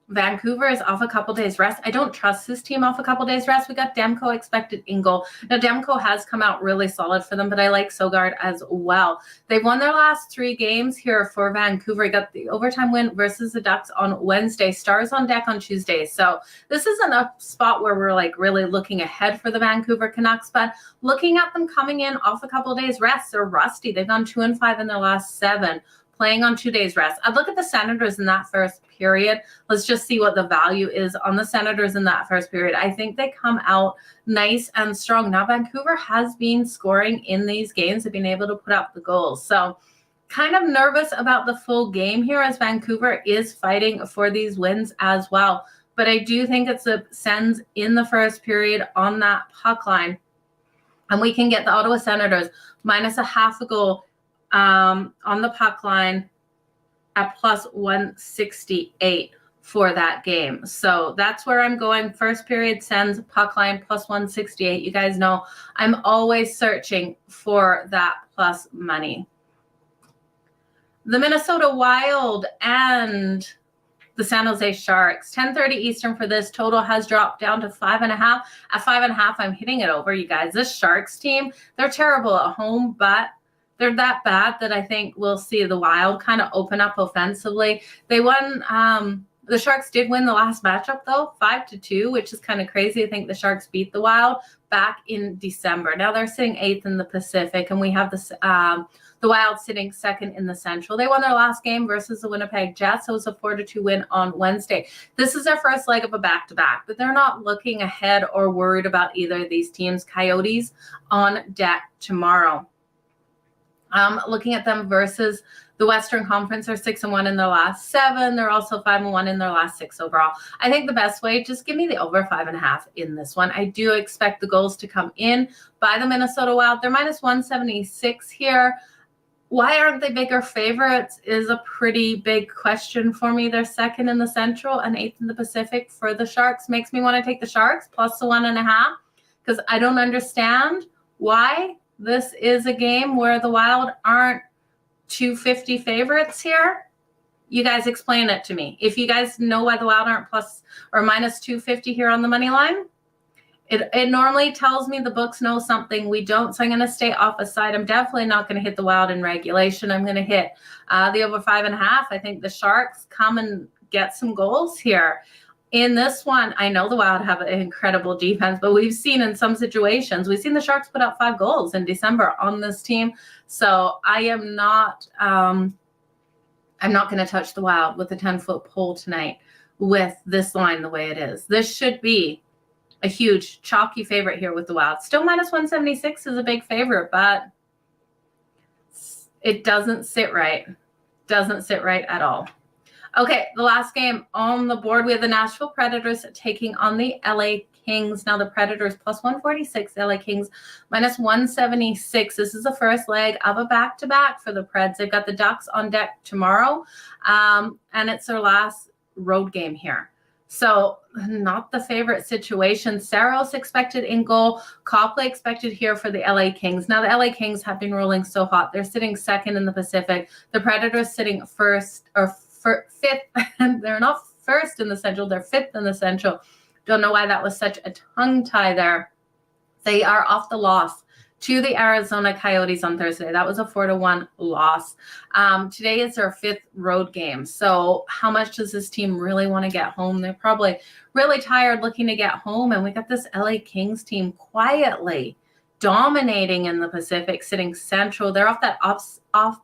Vancouver is off a couple days rest. I don't trust this team off a couple days rest. We got Demko expected in goal. Now, Demko has come out really solid for them, but I like Sogard as well. They've won their last 3 games here for Vancouver. We got the overtime win versus the Ducks on Wednesday. Stars on deck on Tuesday. So this isn't a spot where we're like really looking ahead for the Vancouver Canucks, but looking at them coming in off a couple days rest, they're rusty. They've gone 2-5 in their last 7. Playing on 2 days rest. I'd look at the Senators in that first period. Let's just see what the value is on the Senators in that first period. I think they come out nice and strong. Now, Vancouver has been scoring in these games. They've been able to put up the goals. So kind of nervous about the full game here as Vancouver is fighting for these wins as well. But I do think it's a Sens in the first period on that puck line. And we can get the Ottawa Senators -0.5 goal on the puck line at +168 for that game. So that's where I'm going. First period Sens puck line +168. You guys know I'm always searching for that plus money. The Minnesota Wild and the San Jose Sharks. 10:30 Eastern for this. Total has dropped down to 5.5. At 5.5, I'm hitting it over, you guys. This Sharks team, they're terrible at home, but they're that bad that I think we'll see the Wild kind of open up offensively. They won. The Sharks did win the last matchup, though, 5-2, which is kind of crazy. I think the Sharks beat the Wild. back in December. Now they're sitting 8th in the Pacific, and we have the Wild sitting 2nd in the Central. They won their last game versus the Winnipeg Jets. It was a 4-2 win on Wednesday. This is their first leg of a back-to-back, but they're not looking ahead or worried about either of these teams. Coyotes on deck tomorrow. Looking at them versus the Western Conference, they're 6-1 in their last 7. They're also 5-1 in their last 6 overall. I think the best way, just give me the over 5.5 in this one. I do expect the goals to come in by the Minnesota Wild. They're minus 176 here. Why aren't they bigger favorites is a pretty big question for me. They're 2nd in the Central and 8th in the Pacific for the Sharks. Makes me want to take the Sharks plus the 1.5 because I don't understand why this is a game where the Wild aren't 250 favorites here. You guys explain it to me. If you guys know why the Wild aren't plus or minus 250 here on the money line, it normally tells me the books know something we don't. So I'm going to stay off a side. I'm definitely not going to hit the Wild in regulation. I'm going to hit the over 5.5. I think the Sharks come and get some goals here. In this one, I know the Wild have an incredible defense, but we've seen in some situations, we've seen the Sharks put up 5 goals in December on this team. So I am not, I'm not going to touch the Wild with a 10-foot pole tonight with this line the way it is. This should be a huge chalky favorite here with the Wild. Still minus 176 is a big favorite, but it doesn't sit right. Doesn't sit right at all. Okay, the last game on the board, we have the Nashville Predators taking on the LA Kings. Now the Predators plus 146, LA Kings minus 176. This is the first leg of a back-to-back for the Preds. They've got the Ducks on deck tomorrow, and it's their last road game here. So not the favorite situation. Saros expected in goal. Copley expected here for the LA Kings. Now the LA Kings have been rolling so hot. They're sitting 2nd in the Pacific. The Predators sitting 5th. They're not 1st in the Central. They're 5th in the Central. Don't know why that was such a tongue tie there. They are off the loss to the Arizona Coyotes on Thursday. That was a 4-1 loss. Today is their 5th road game. So how much does this team really want to get home? They're probably really tired looking to get home. And we got this LA Kings team quietly dominating in the Pacific, sitting Central. They're off that upset.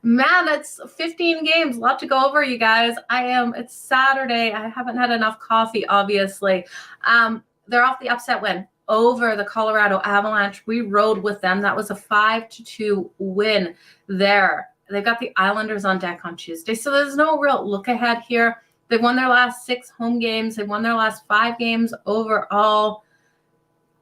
Man, it's 15 games. A lot to go over, you guys. It's Saturday. I haven't had enough coffee, obviously. They're off the upset win over the Colorado Avalanche. We rode with them. That was a 5-2 win there. They've got the Islanders on deck on Tuesday. So there's no real look ahead here. They've won their last 6 home games. They've won their last 5 games overall.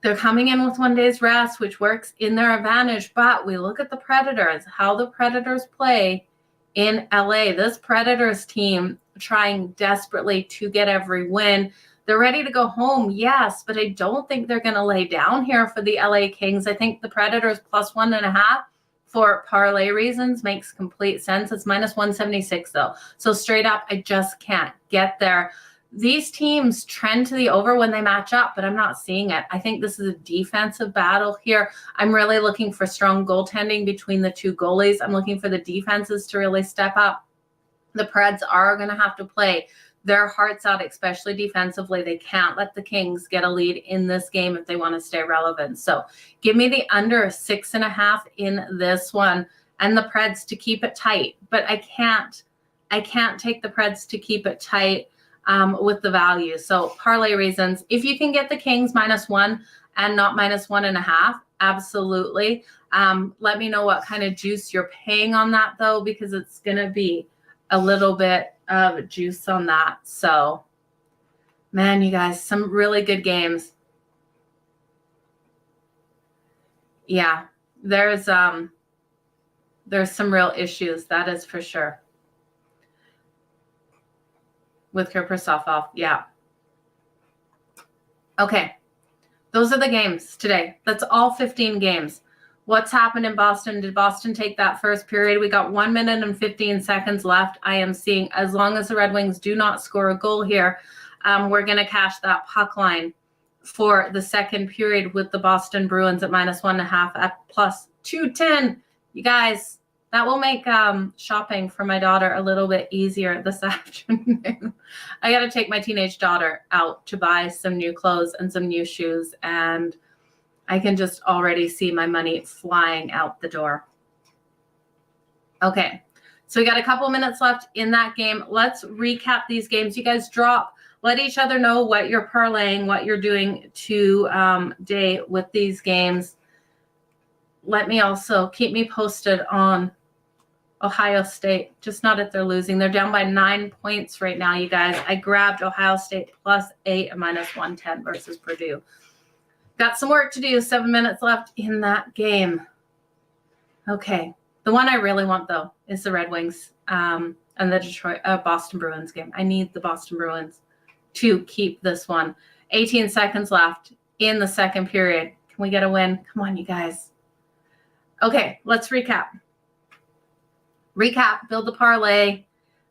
They're coming in with 1 day's rest, which works in their advantage. But we look at the Predators, how the Predators play in LA. This Predators team trying desperately to get every win. They're ready to go home, yes, but I don't think they're going to lay down here for the LA Kings. I think the Predators plus 1.5 for parlay reasons makes complete sense. It's minus 176 though. So straight up, I just can't get there. These teams trend to the over when they match up, but I'm not seeing it. I think this is a defensive battle here. I'm really looking for strong goaltending between the two goalies. I'm looking for the defenses to really step up. The Preds are going to have to play their hearts out, especially defensively. They can't let the Kings get a lead in this game if they want to stay relevant. So give me the under 6.5 in this one and the Preds to keep it tight. But I can't take the Preds to keep it tight with the value. So parlay reasons, if you can get the Kings -1 and not -1.5, absolutely. Let me know what kind of juice you're paying on that though, because it's going to be a little bit of juice on that. So man, you guys, some really good games. Yeah, there's some real issues. That is for sure. With Kaprizov, yeah. Okay, those are the games today. That's all 15 games. What's happened in Boston? Did Boston take that first period? We got 1 minute and 15 seconds left. I am seeing, as long as the Red Wings do not score a goal here, we're going to cash that puck line for the second period with the Boston Bruins at -1.5 at +210. You guys, That will make shopping for my daughter a little bit easier this afternoon. I got to take my teenage daughter out to buy some new clothes and some new shoes, and I can just already see my money flying out the door. Okay, so we got a couple minutes left in that game. Let's recap these games. You guys drop. Let each other know what you're parlaying, what you're doing today with these games. Let me also keep me posted on Ohio State, just not if they're losing. They're down by 9 points right now, you guys. I grabbed Ohio State +8 and -110 versus Purdue. Got some work to do. 7 minutes left in that game. Okay. The one I really want, though, is the Red Wings and the Boston Bruins game. I need the Boston Bruins to keep this one. 18 seconds left in the second period. Can we get a win? Come on, you guys. Okay, let's recap. Build the parlay,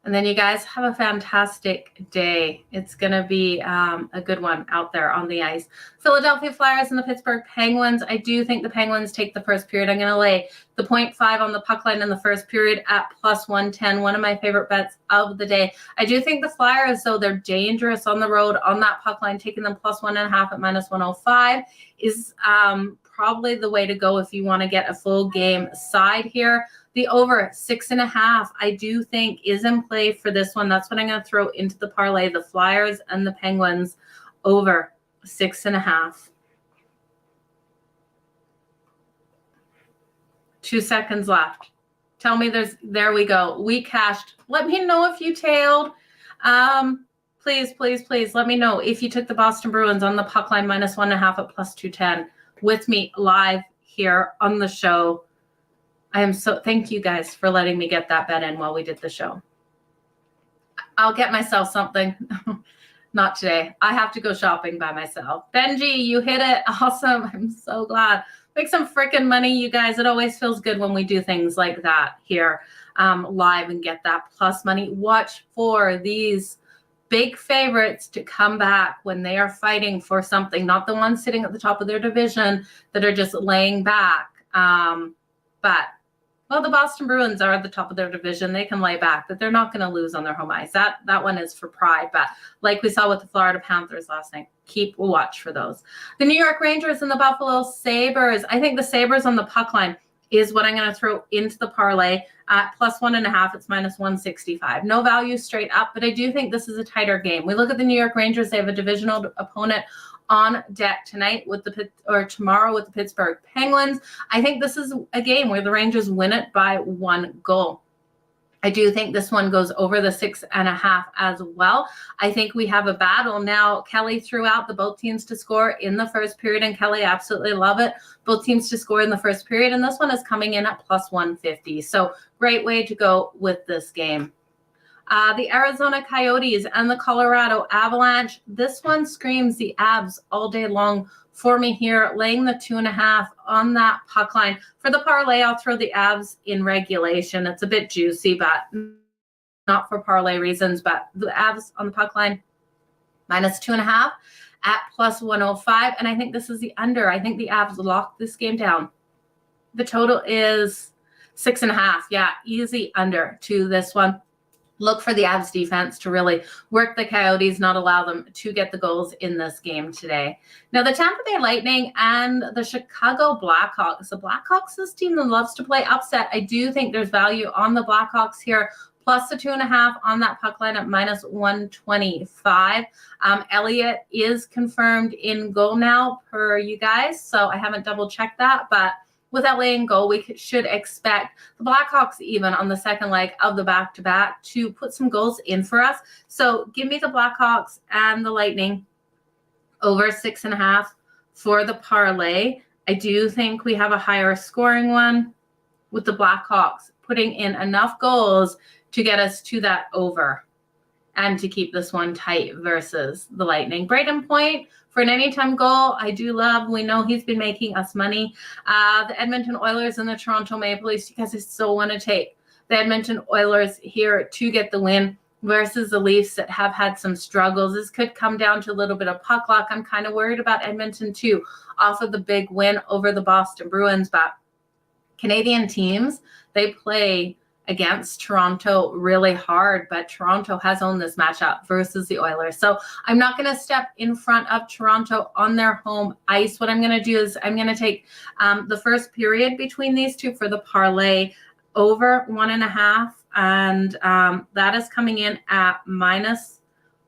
and then you guys have a fantastic day. It's going to be a good one out there on the ice. Philadelphia Flyers and the Pittsburgh Penguins. I do think the Penguins take the first period. I'm going to lay the 0.5 on the puck line in the first period at +110, one of my favorite bets of the day. I do think the Flyers, though, they're dangerous on the road on that puck line. Taking them +1.5 at -105 is probably the way to go if you want to get a full game side here. The over 6.5, I do think is in play for this one. That's what I'm going to throw into the parlay. The Flyers and the Penguins over 6.5. 2 seconds left. Tell me there we go. We cashed. Let me know if you tailed. Please, please, please let me know if you took the Boston Bruins on the puck line -1.5 at +210 with me live here on the show. Thank you guys for letting me get that bet in while we did the show. I'll get myself something. Not today. I have to go shopping by myself. Benji, you hit it. Awesome. I'm so glad. Make some freaking money, you guys. It always feels good when we do things like that here live and get that plus money. Watch for these big favorites to come back when they are fighting for something, not the ones sitting at the top of their division that are just laying back. Well, the Boston Bruins are at the top of their division. They can lay back, but they're not going to lose on their home ice. That one is for pride. But like we saw with the Florida Panthers last night, keep a watch for those. The New York Rangers and the Buffalo Sabres. I think the Sabres on the puck line is what I'm going to throw into the parlay at +1.5. It's -165. No value straight up, but I do think this is a tighter game. We look at the New York Rangers. They have a divisional opponent on deck tonight tomorrow with the Pittsburgh Penguins. I think this is a game where the Rangers win it by 1 goal. I do think this one goes over the 6.5 as well. I think we have a battle now. Kelly threw out the both teams to score in the first period, and Kelly absolutely love it. Both teams to score in the first period, and this one is coming in at +150. So great way to go with this game. The Arizona Coyotes and the Colorado Avalanche. This one screams the Avs all day long for me here, laying the 2.5 on that puck line. For the parlay, I'll throw the Avs in regulation. It's a bit juicy, but not for parlay reasons. But the Avs on the puck line, -2.5 at +105. And I think this is the under. I think the Avs lock this game down. The total is 6.5. Yeah, easy under to this one. Look for the Avs defense to really work the Coyotes, not allow them to get the goals in this game today. Now, the Tampa Bay Lightning and the Chicago Blackhawks. The Blackhawks, this team that loves to play upset. I do think there's value on the Blackhawks here, plus the 2.5 on that puck line at -125. Elliott is confirmed in goal now per you guys, so I haven't double checked that, but with LA in goal, we should expect the Blackhawks even on the second leg of the back-to-back to put some goals in for us. So give me the Blackhawks and the Lightning over 6.5 for the parlay. I do think we have a higher scoring one with the Blackhawks putting in enough goals to get us to that over and to keep this one tight versus the Lightning. Braden Point for an anytime goal, I do love. We know he's been making us money. The Edmonton Oilers and the Toronto Maple Leafs, you guys, I still want to take the Edmonton Oilers here to get the win versus the Leafs that have had some struggles. This could come down to a little bit of puck luck. I'm kind of worried about Edmonton too, off of the big win over the Boston Bruins, but Canadian teams, they play against Toronto really hard, but Toronto has owned this matchup versus the Oilers. So I'm not going to step in front of Toronto on their home ice. What I'm going to do is I'm going to take the first period between these two for the parlay over 1.5. And that is coming in at minus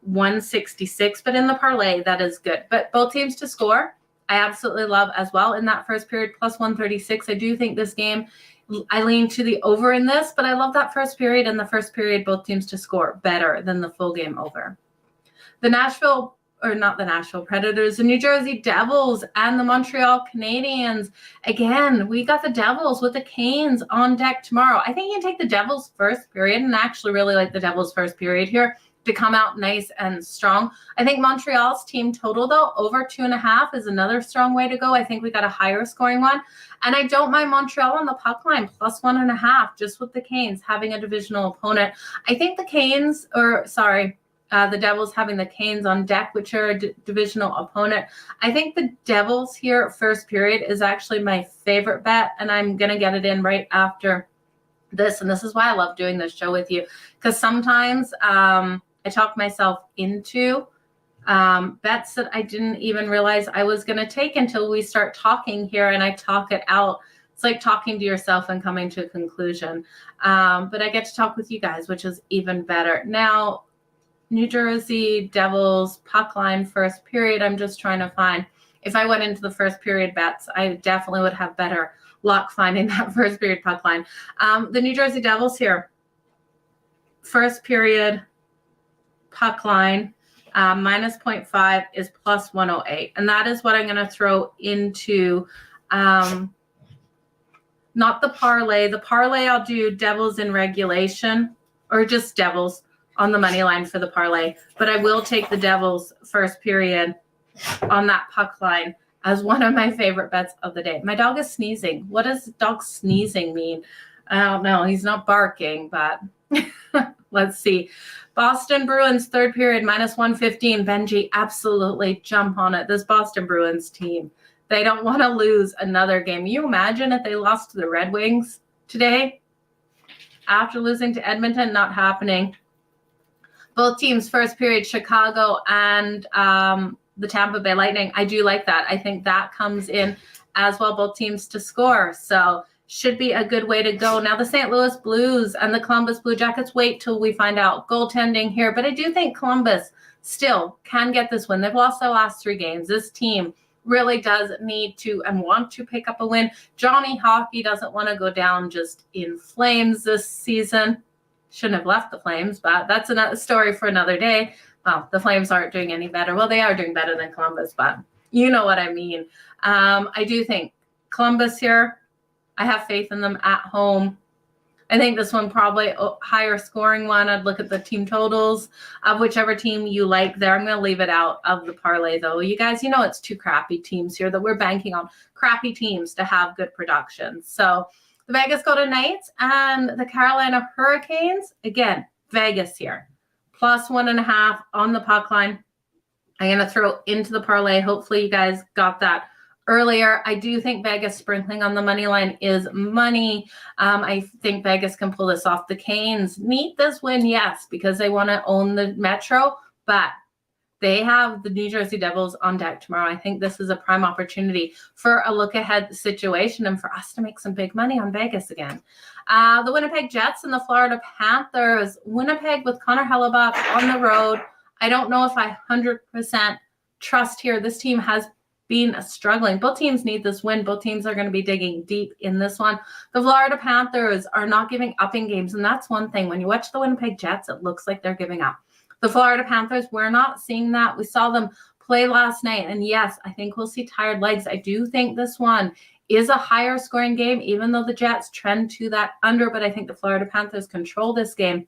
166. But in the parlay, that is good. But both teams to score, I absolutely love as well in that first period, plus 136. I do think this game, I lean to the over in this, but I love that first period. In the first period, both teams to score better than the full game over. The Nashville Predators, the New Jersey Devils, and the Montreal Canadiens. Again, we got the Devils with the Canes on deck tomorrow. I think you can take the Devils first period, and actually really like the Devils first period here to come out nice and strong. I think Montreal's team total, though, over 2.5 is another strong way to go. I think we got a higher scoring one. And I don't mind Montreal on the puck line, plus 1.5, just with the Canes having a divisional opponent. I think the Devils having the Canes on deck, which are a divisional opponent. I think the Devils here first period is actually my favorite bet, and I'm going to get it in right after this. And this is why I love doing this show with you, because sometimes I talk myself into bets that I didn't even realize I was going to take until we start talking here and I talk it out. It's like talking to yourself and coming to a conclusion. But I get to talk with you guys, which is even better. Now, New Jersey Devils puck line first period. I'm just trying to find, if I went into the first period bets, I definitely would have better luck finding that first period puck line. The New Jersey Devils here, first period puck line, minus 0.5 is plus 108. And that is what I'm going to throw into, not the parlay. The parlay I'll do Devils in regulation, or just Devils on the money line for the parlay. But I will take the Devils first period on that puck line as one of my favorite bets of the day. My dog is sneezing. What does dog sneezing mean? I don't know. He's not barking, but let's see. Boston Bruins third period, minus 115. Benji, absolutely jump on it. This Boston Bruins team, they don't want to lose another game. Can you imagine if they lost to the Red Wings today? After losing to Edmonton, not happening. Both teams first period, Chicago and the Tampa Bay Lightning. I do like that. I think that comes in as well, both teams to score. So should be a good way to go. Now the St. Louis Blues and the Columbus Blue Jackets, wait till we find out goaltending here. But I do think Columbus still can get this win. They've lost their last 3 games. This team really does need to and want to pick up a win. Johnny Hockey doesn't want to go down just in flames this season. Shouldn't have left the Flames, but that's another story for another day. Well, the Flames aren't doing any better. Well, they are doing better than Columbus, but you know what I mean. I do think Columbus here, I have faith in them at home. I think this one probably a higher scoring one. I'd look at the team totals of whichever team you like there. I'm going to leave it out of the parlay, though. You guys, you know it's 2 crappy teams here that we're banking on. Crappy teams to have good production. So the Vegas Golden Knights and the Carolina Hurricanes, again, Vegas here, plus 1.5 on the puck line. I'm going to throw into the parlay. Hopefully you guys got that earlier. I do think Vegas sprinkling on the money line is money. I think Vegas can pull this off. The Canes need this win, yes, because they want to own the Metro, but they have the New Jersey Devils on deck tomorrow. I think this is a prime opportunity for a look-ahead situation and for us to make some big money on Vegas again. The Winnipeg Jets and the Florida Panthers. Winnipeg with Connor Hellebuck on the road. I don't know if I 100% trust here. This team has been struggling. Both teams need this win. Both teams are going to be digging deep in this one. The Florida Panthers are not giving up in games, and that's one thing. When you watch the Winnipeg Jets, it looks like they're giving up. The Florida Panthers, we're not seeing that. We saw them play last night, and yes, I think we'll see tired legs. I do think this one is a higher scoring game, even though the Jets trend to that under, but I think the Florida Panthers control this game.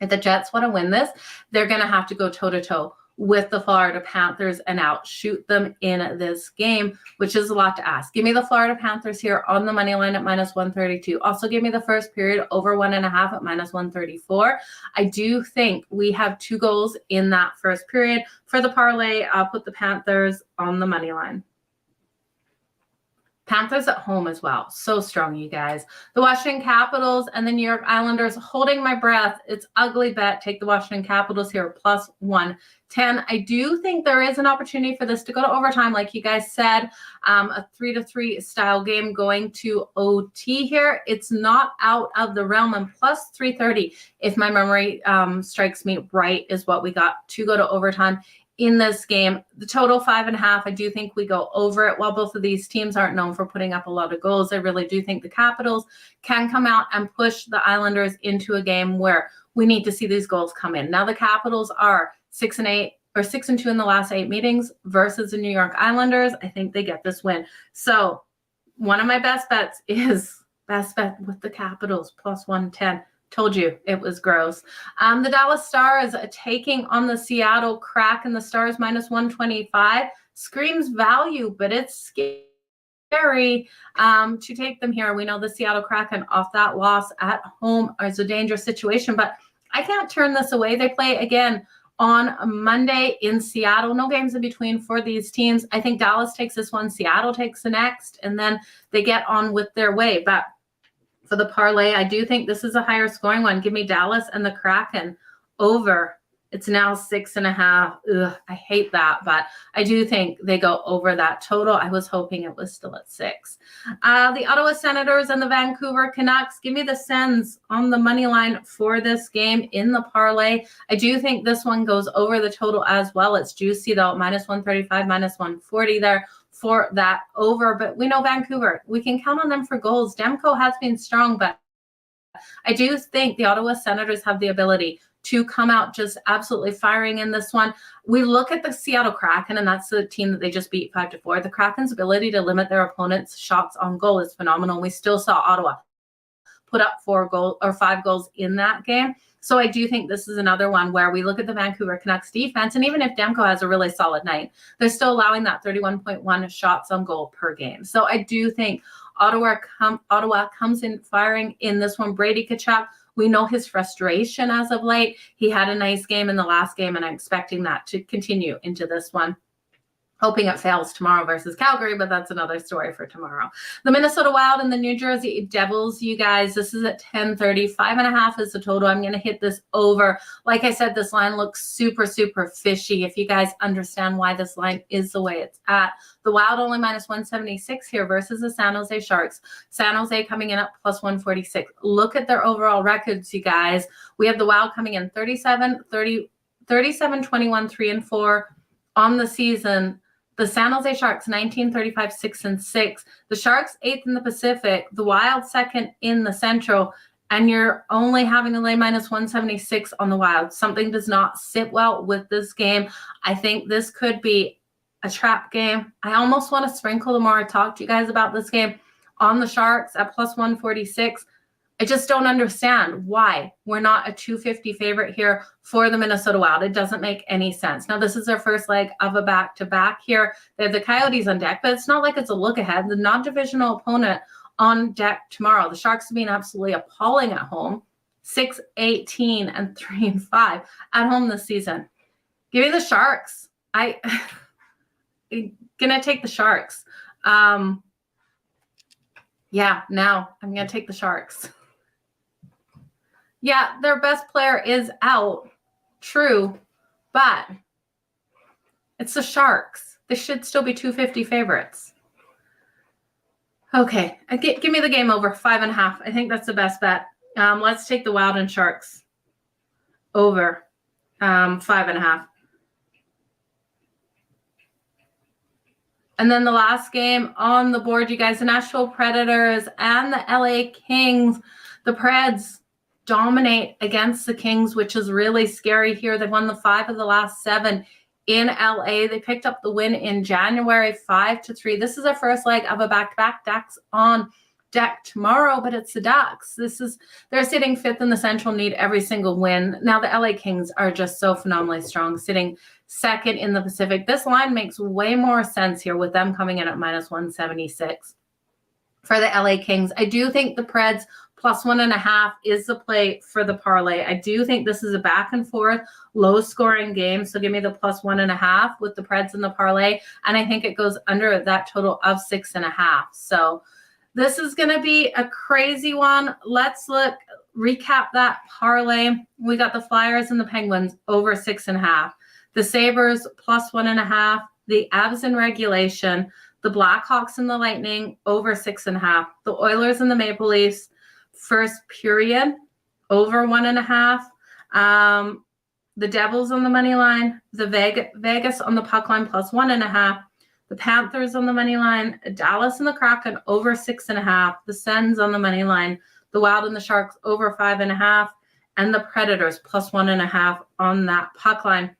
If the Jets want to win this, they're going to have to go toe-to-toe with the Florida Panthers and outshoot them in this game, which is a lot to ask. Give me the Florida Panthers here on the money line at minus 132. Also give me the first period over 1.5 at minus 134. I do think we have 2 goals in that first period. For the parlay, I'll put the Panthers on the money line. Panthers at home as well. So strong, you guys. The Washington Capitals and the New York Islanders, holding my breath. It's ugly bet. Take the Washington Capitals here, plus 110. I do think there is an opportunity for this to go to overtime, like you guys said. A 3-3 style game going to OT here. It's not out of the realm, and plus 330, if my memory strikes me right, is what we got to go to overtime in this game. The total 5.5, I do think we go over it. While both of these teams aren't known for putting up a lot of goals, I really do think the Capitals can come out and push the Islanders into a game where we need to see these goals come in. Now the Capitals are 6-8 or 6-2 in the last 8 meetings versus the New York Islanders. I think they get this win. So one of my best bets is best bet with the Capitals, plus 110. Told you it was gross. The Dallas Stars taking on the Seattle Kraken. The Stars minus 125 screams value, but it's scary to take them here. We know the Seattle Kraken off that loss at home is a dangerous situation, but I can't turn this away. They play again on Monday in Seattle. No games in between for these teams. I think Dallas takes this one, Seattle takes the next, and then they get on with their way. But for the parlay, I do think this is a higher scoring one. Give me Dallas and the Kraken over. It's now 6.5. Ugh, I hate that, but I do think they go over that total. I was hoping it was still at 6. The Ottawa Senators and the Vancouver Canucks. Give me the Sens on the money line for this game in the parlay. I do think this one goes over the total as well. It's juicy though, minus 135, minus 140 there for that over. But we know Vancouver, we can count on them for goals. Demko has been strong, but I do think the Ottawa Senators have the ability to come out just absolutely firing in this one. We look at the Seattle Kraken, and that's the team that they just beat 5-4. The Kraken's ability to limit their opponent's shots on goal is phenomenal. We still saw Ottawa put up 5 goals in that game. So I do think this is another one where we look at the Vancouver Canucks defense, and even if Demko has a really solid night, they're still allowing that 31.1 shots on goal per game. So I do think Ottawa comes in firing in this one. Brady Tkachuk, we know his frustration as of late. He had a nice game in the last game, and I'm expecting that to continue into this one. Hoping it fails tomorrow versus Calgary, but that's another story for tomorrow. The Minnesota Wild and the New Jersey Devils, you guys, this is at 10:30. 5.5 is the total. I'm going to hit this over. Like I said, this line looks super, super fishy. If you guys understand why this line is the way it's at. The Wild only minus 176 here versus the San Jose Sharks. San Jose coming in at plus 146. Look at their overall records, you guys. We have the Wild coming in 37, 21, 3-4 on the season. The San Jose Sharks, 19, 35, 6-6. The Sharks, 8th in the Pacific. The Wild, 2nd in the Central. And you're only having to lay minus 176 on the Wild. Something does not sit well with this game. I think this could be a trap game. I almost want to sprinkle the more I talk to you guys about this game on the Sharks at plus 146. I just don't understand why we're not a 250 favorite here for the Minnesota Wild. It doesn't make any sense. Now, this is their first leg of a back-to-back here. They have the Coyotes on deck, but it's not like it's a look ahead. The non-divisional opponent on deck tomorrow. The Sharks have been absolutely appalling at home. 6-18 and 3-5 at home this season. Give me the Sharks. I'm gonna take the Sharks. Yeah, now I'm gonna take the Sharks. Yeah, their best player is out. True, but it's the Sharks. They should still be 250 favorites. Okay, give me the game over 5.5. I think that's the best bet. Let's take the Wild and Sharks over 5.5. And then the last game on the board, you guys, the Nashville Predators and the LA Kings. The Preds dominate against the Kings, which is really scary here. They've won the 5 of the last 7 in LA. They picked up the win in January, 5-3. This is their first leg of a back-to-back. Ducks on deck tomorrow, but it's the Ducks. They're sitting 5th in the Central, need every single win. Now the LA Kings are just so phenomenally strong, sitting 2nd in the Pacific. This line makes way more sense here with them coming in at minus 176. for the LA Kings. I do think the Preds +1.5 is the play for the parlay. I do think this is a back and forth, low scoring game. So give me the +1.5 with the Preds in the parlay. And I think it goes under that total of 6.5. So this is going to be a crazy one. Let's recap that parlay. We got the Flyers and the Penguins over 6.5. The Sabres +1.5. The Avs in regulation. The Blackhawks and the Lightning over 6.5. The Oilers and the Maple Leafs first period over 1.5. The Devils on the money line. The Vegas on the puck line +1.5. The Panthers on the money line. Dallas and the Kraken over 6.5. The Sens on the money line. The Wild and the Sharks over 5.5. And the Predators +1.5 on that puck line.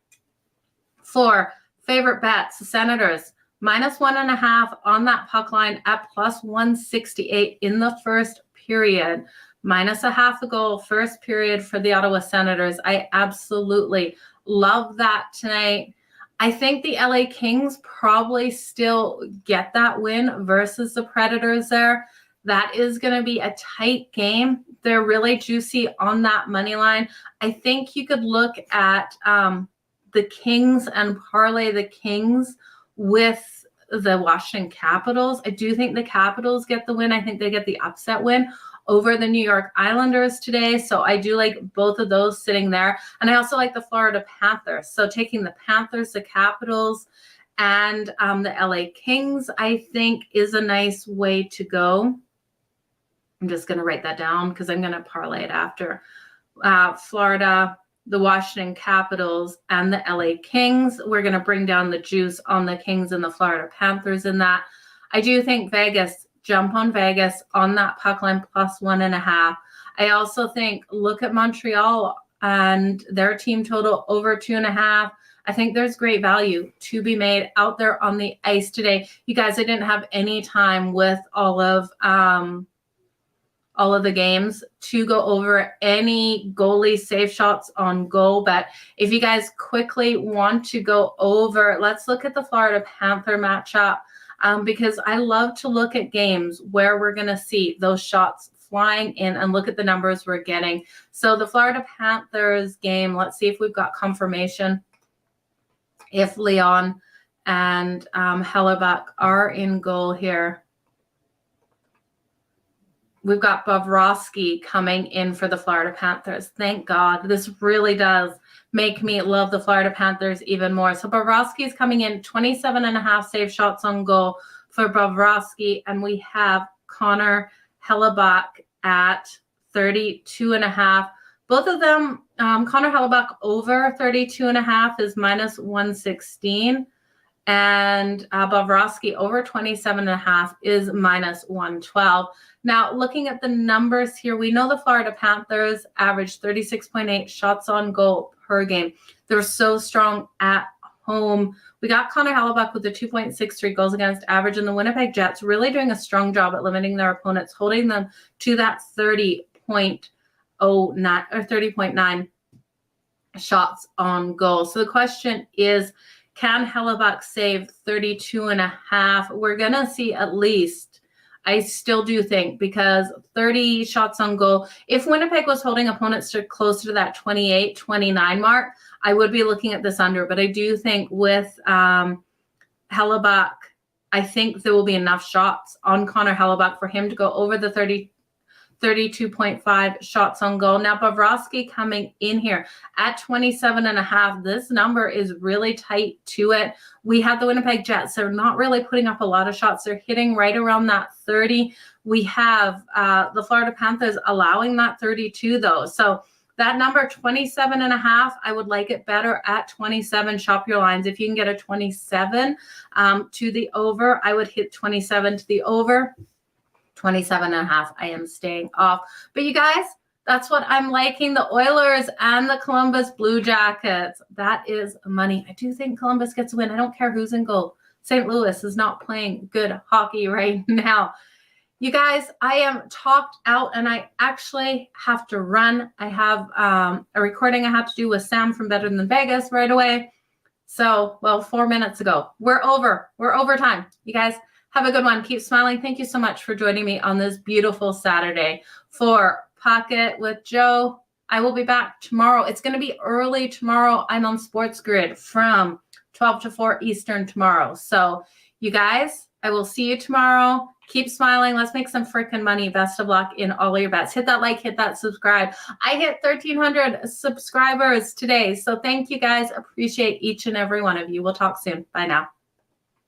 For favorite bets, the Senators -1.5 on that puck line at +168 in the first period. -0.5 a goal first period for the Ottawa Senators. I absolutely love that tonight. I think the LA Kings probably still get that win versus the Predators there. That is going to be a tight game. They're really juicy on that money line. I think you could look at the Kings and parlay the Kings with the Washington Capitals. I do think the Capitals get the win. I think they get the upset win over the New York Islanders today. So I do like both of those sitting there. And I also like the Florida Panthers. So taking the Panthers, the Capitals, and the LA Kings, I think is a nice way to go. I'm just going to write that down because I'm going to parlay it after. Florida, the Washington Capitals, and the LA Kings. We're going to bring down the juice on the Kings and the Florida Panthers in that. I do think Vegas, jump on Vegas on that puck line +1.5. I also think look at Montreal and their team total over 2.5. I think there's great value to be made out there on the ice today. You guys, I didn't have any time with all of the games to go over any goalie save shots on goal. But if you guys quickly want to go over, let's look at the Florida Panther matchup because I love to look at games where we're going to see those shots flying in and look at the numbers we're getting. So the Florida Panthers game, let's see if we've got confirmation. If Leon and Hellebuck are in goal here. We've got Bobrovsky coming in for the Florida Panthers. Thank God. This really does make me love the Florida Panthers even more. So Bobrovsky is coming in 27.5 save shots on goal for Bobrovsky. And we have Connor Hellebuck at 32.5. Both of them, Connor Hellebuck over 32.5 is -116. And Bobrovsky over 27.5 is -112. Now, looking at the numbers here, we know the Florida Panthers average 36.8 shots on goal per game. They're so strong at home. We got Connor Hellebuck with a 2.63 goals against average, and the Winnipeg Jets really doing a strong job at limiting their opponents, holding them to that 30.09 or 30.9 shots on goal. So the question is, can Hellebuck save 32.5? We're going to see at least, I still do think, because 30 shots on goal, if Winnipeg was holding opponents to closer to that 28, 29 mark, I would be looking at this under. But I do think with Hellebuck, I think there will be enough shots on Connor Hellebuck for him to go over the 32.5 shots on goal. Now, Bobrovsky coming in here at 27.5. This number is really tight to it. We have the Winnipeg Jets. They're not really putting up a lot of shots. They're hitting right around that 30. We have the Florida Panthers allowing that 32, though. So that number, 27.5, I would like it better at 27. Shop your lines. If you can get a 27 to the over, I would hit 27 to the over. 27.5, I am staying off. But you guys, that's what I'm liking. The Oilers and the Columbus Blue Jackets. That is money. I do think Columbus gets a win. I don't care who's in goal. St. Louis is not playing good hockey right now. You guys, I am talked out and I actually have to run. I have a recording I have to do with Sam from Better Than Vegas right away. So, well, 4 minutes ago. We're over. We're over time. You guys, Have a good one. Keep smiling. Thank you so much for joining me on this beautiful Saturday for Pocket with Joe. I will be back tomorrow. It's going to be early tomorrow. I'm on Sports Grid from 12 to 4 Eastern tomorrow. So you guys, I will see you tomorrow. Keep smiling. Let's make some freaking money. Best of luck in all of your bets. Hit that like, hit that subscribe. I hit 1,300 subscribers today. So thank you guys. Appreciate each and every one of you. We'll talk soon. Bye now.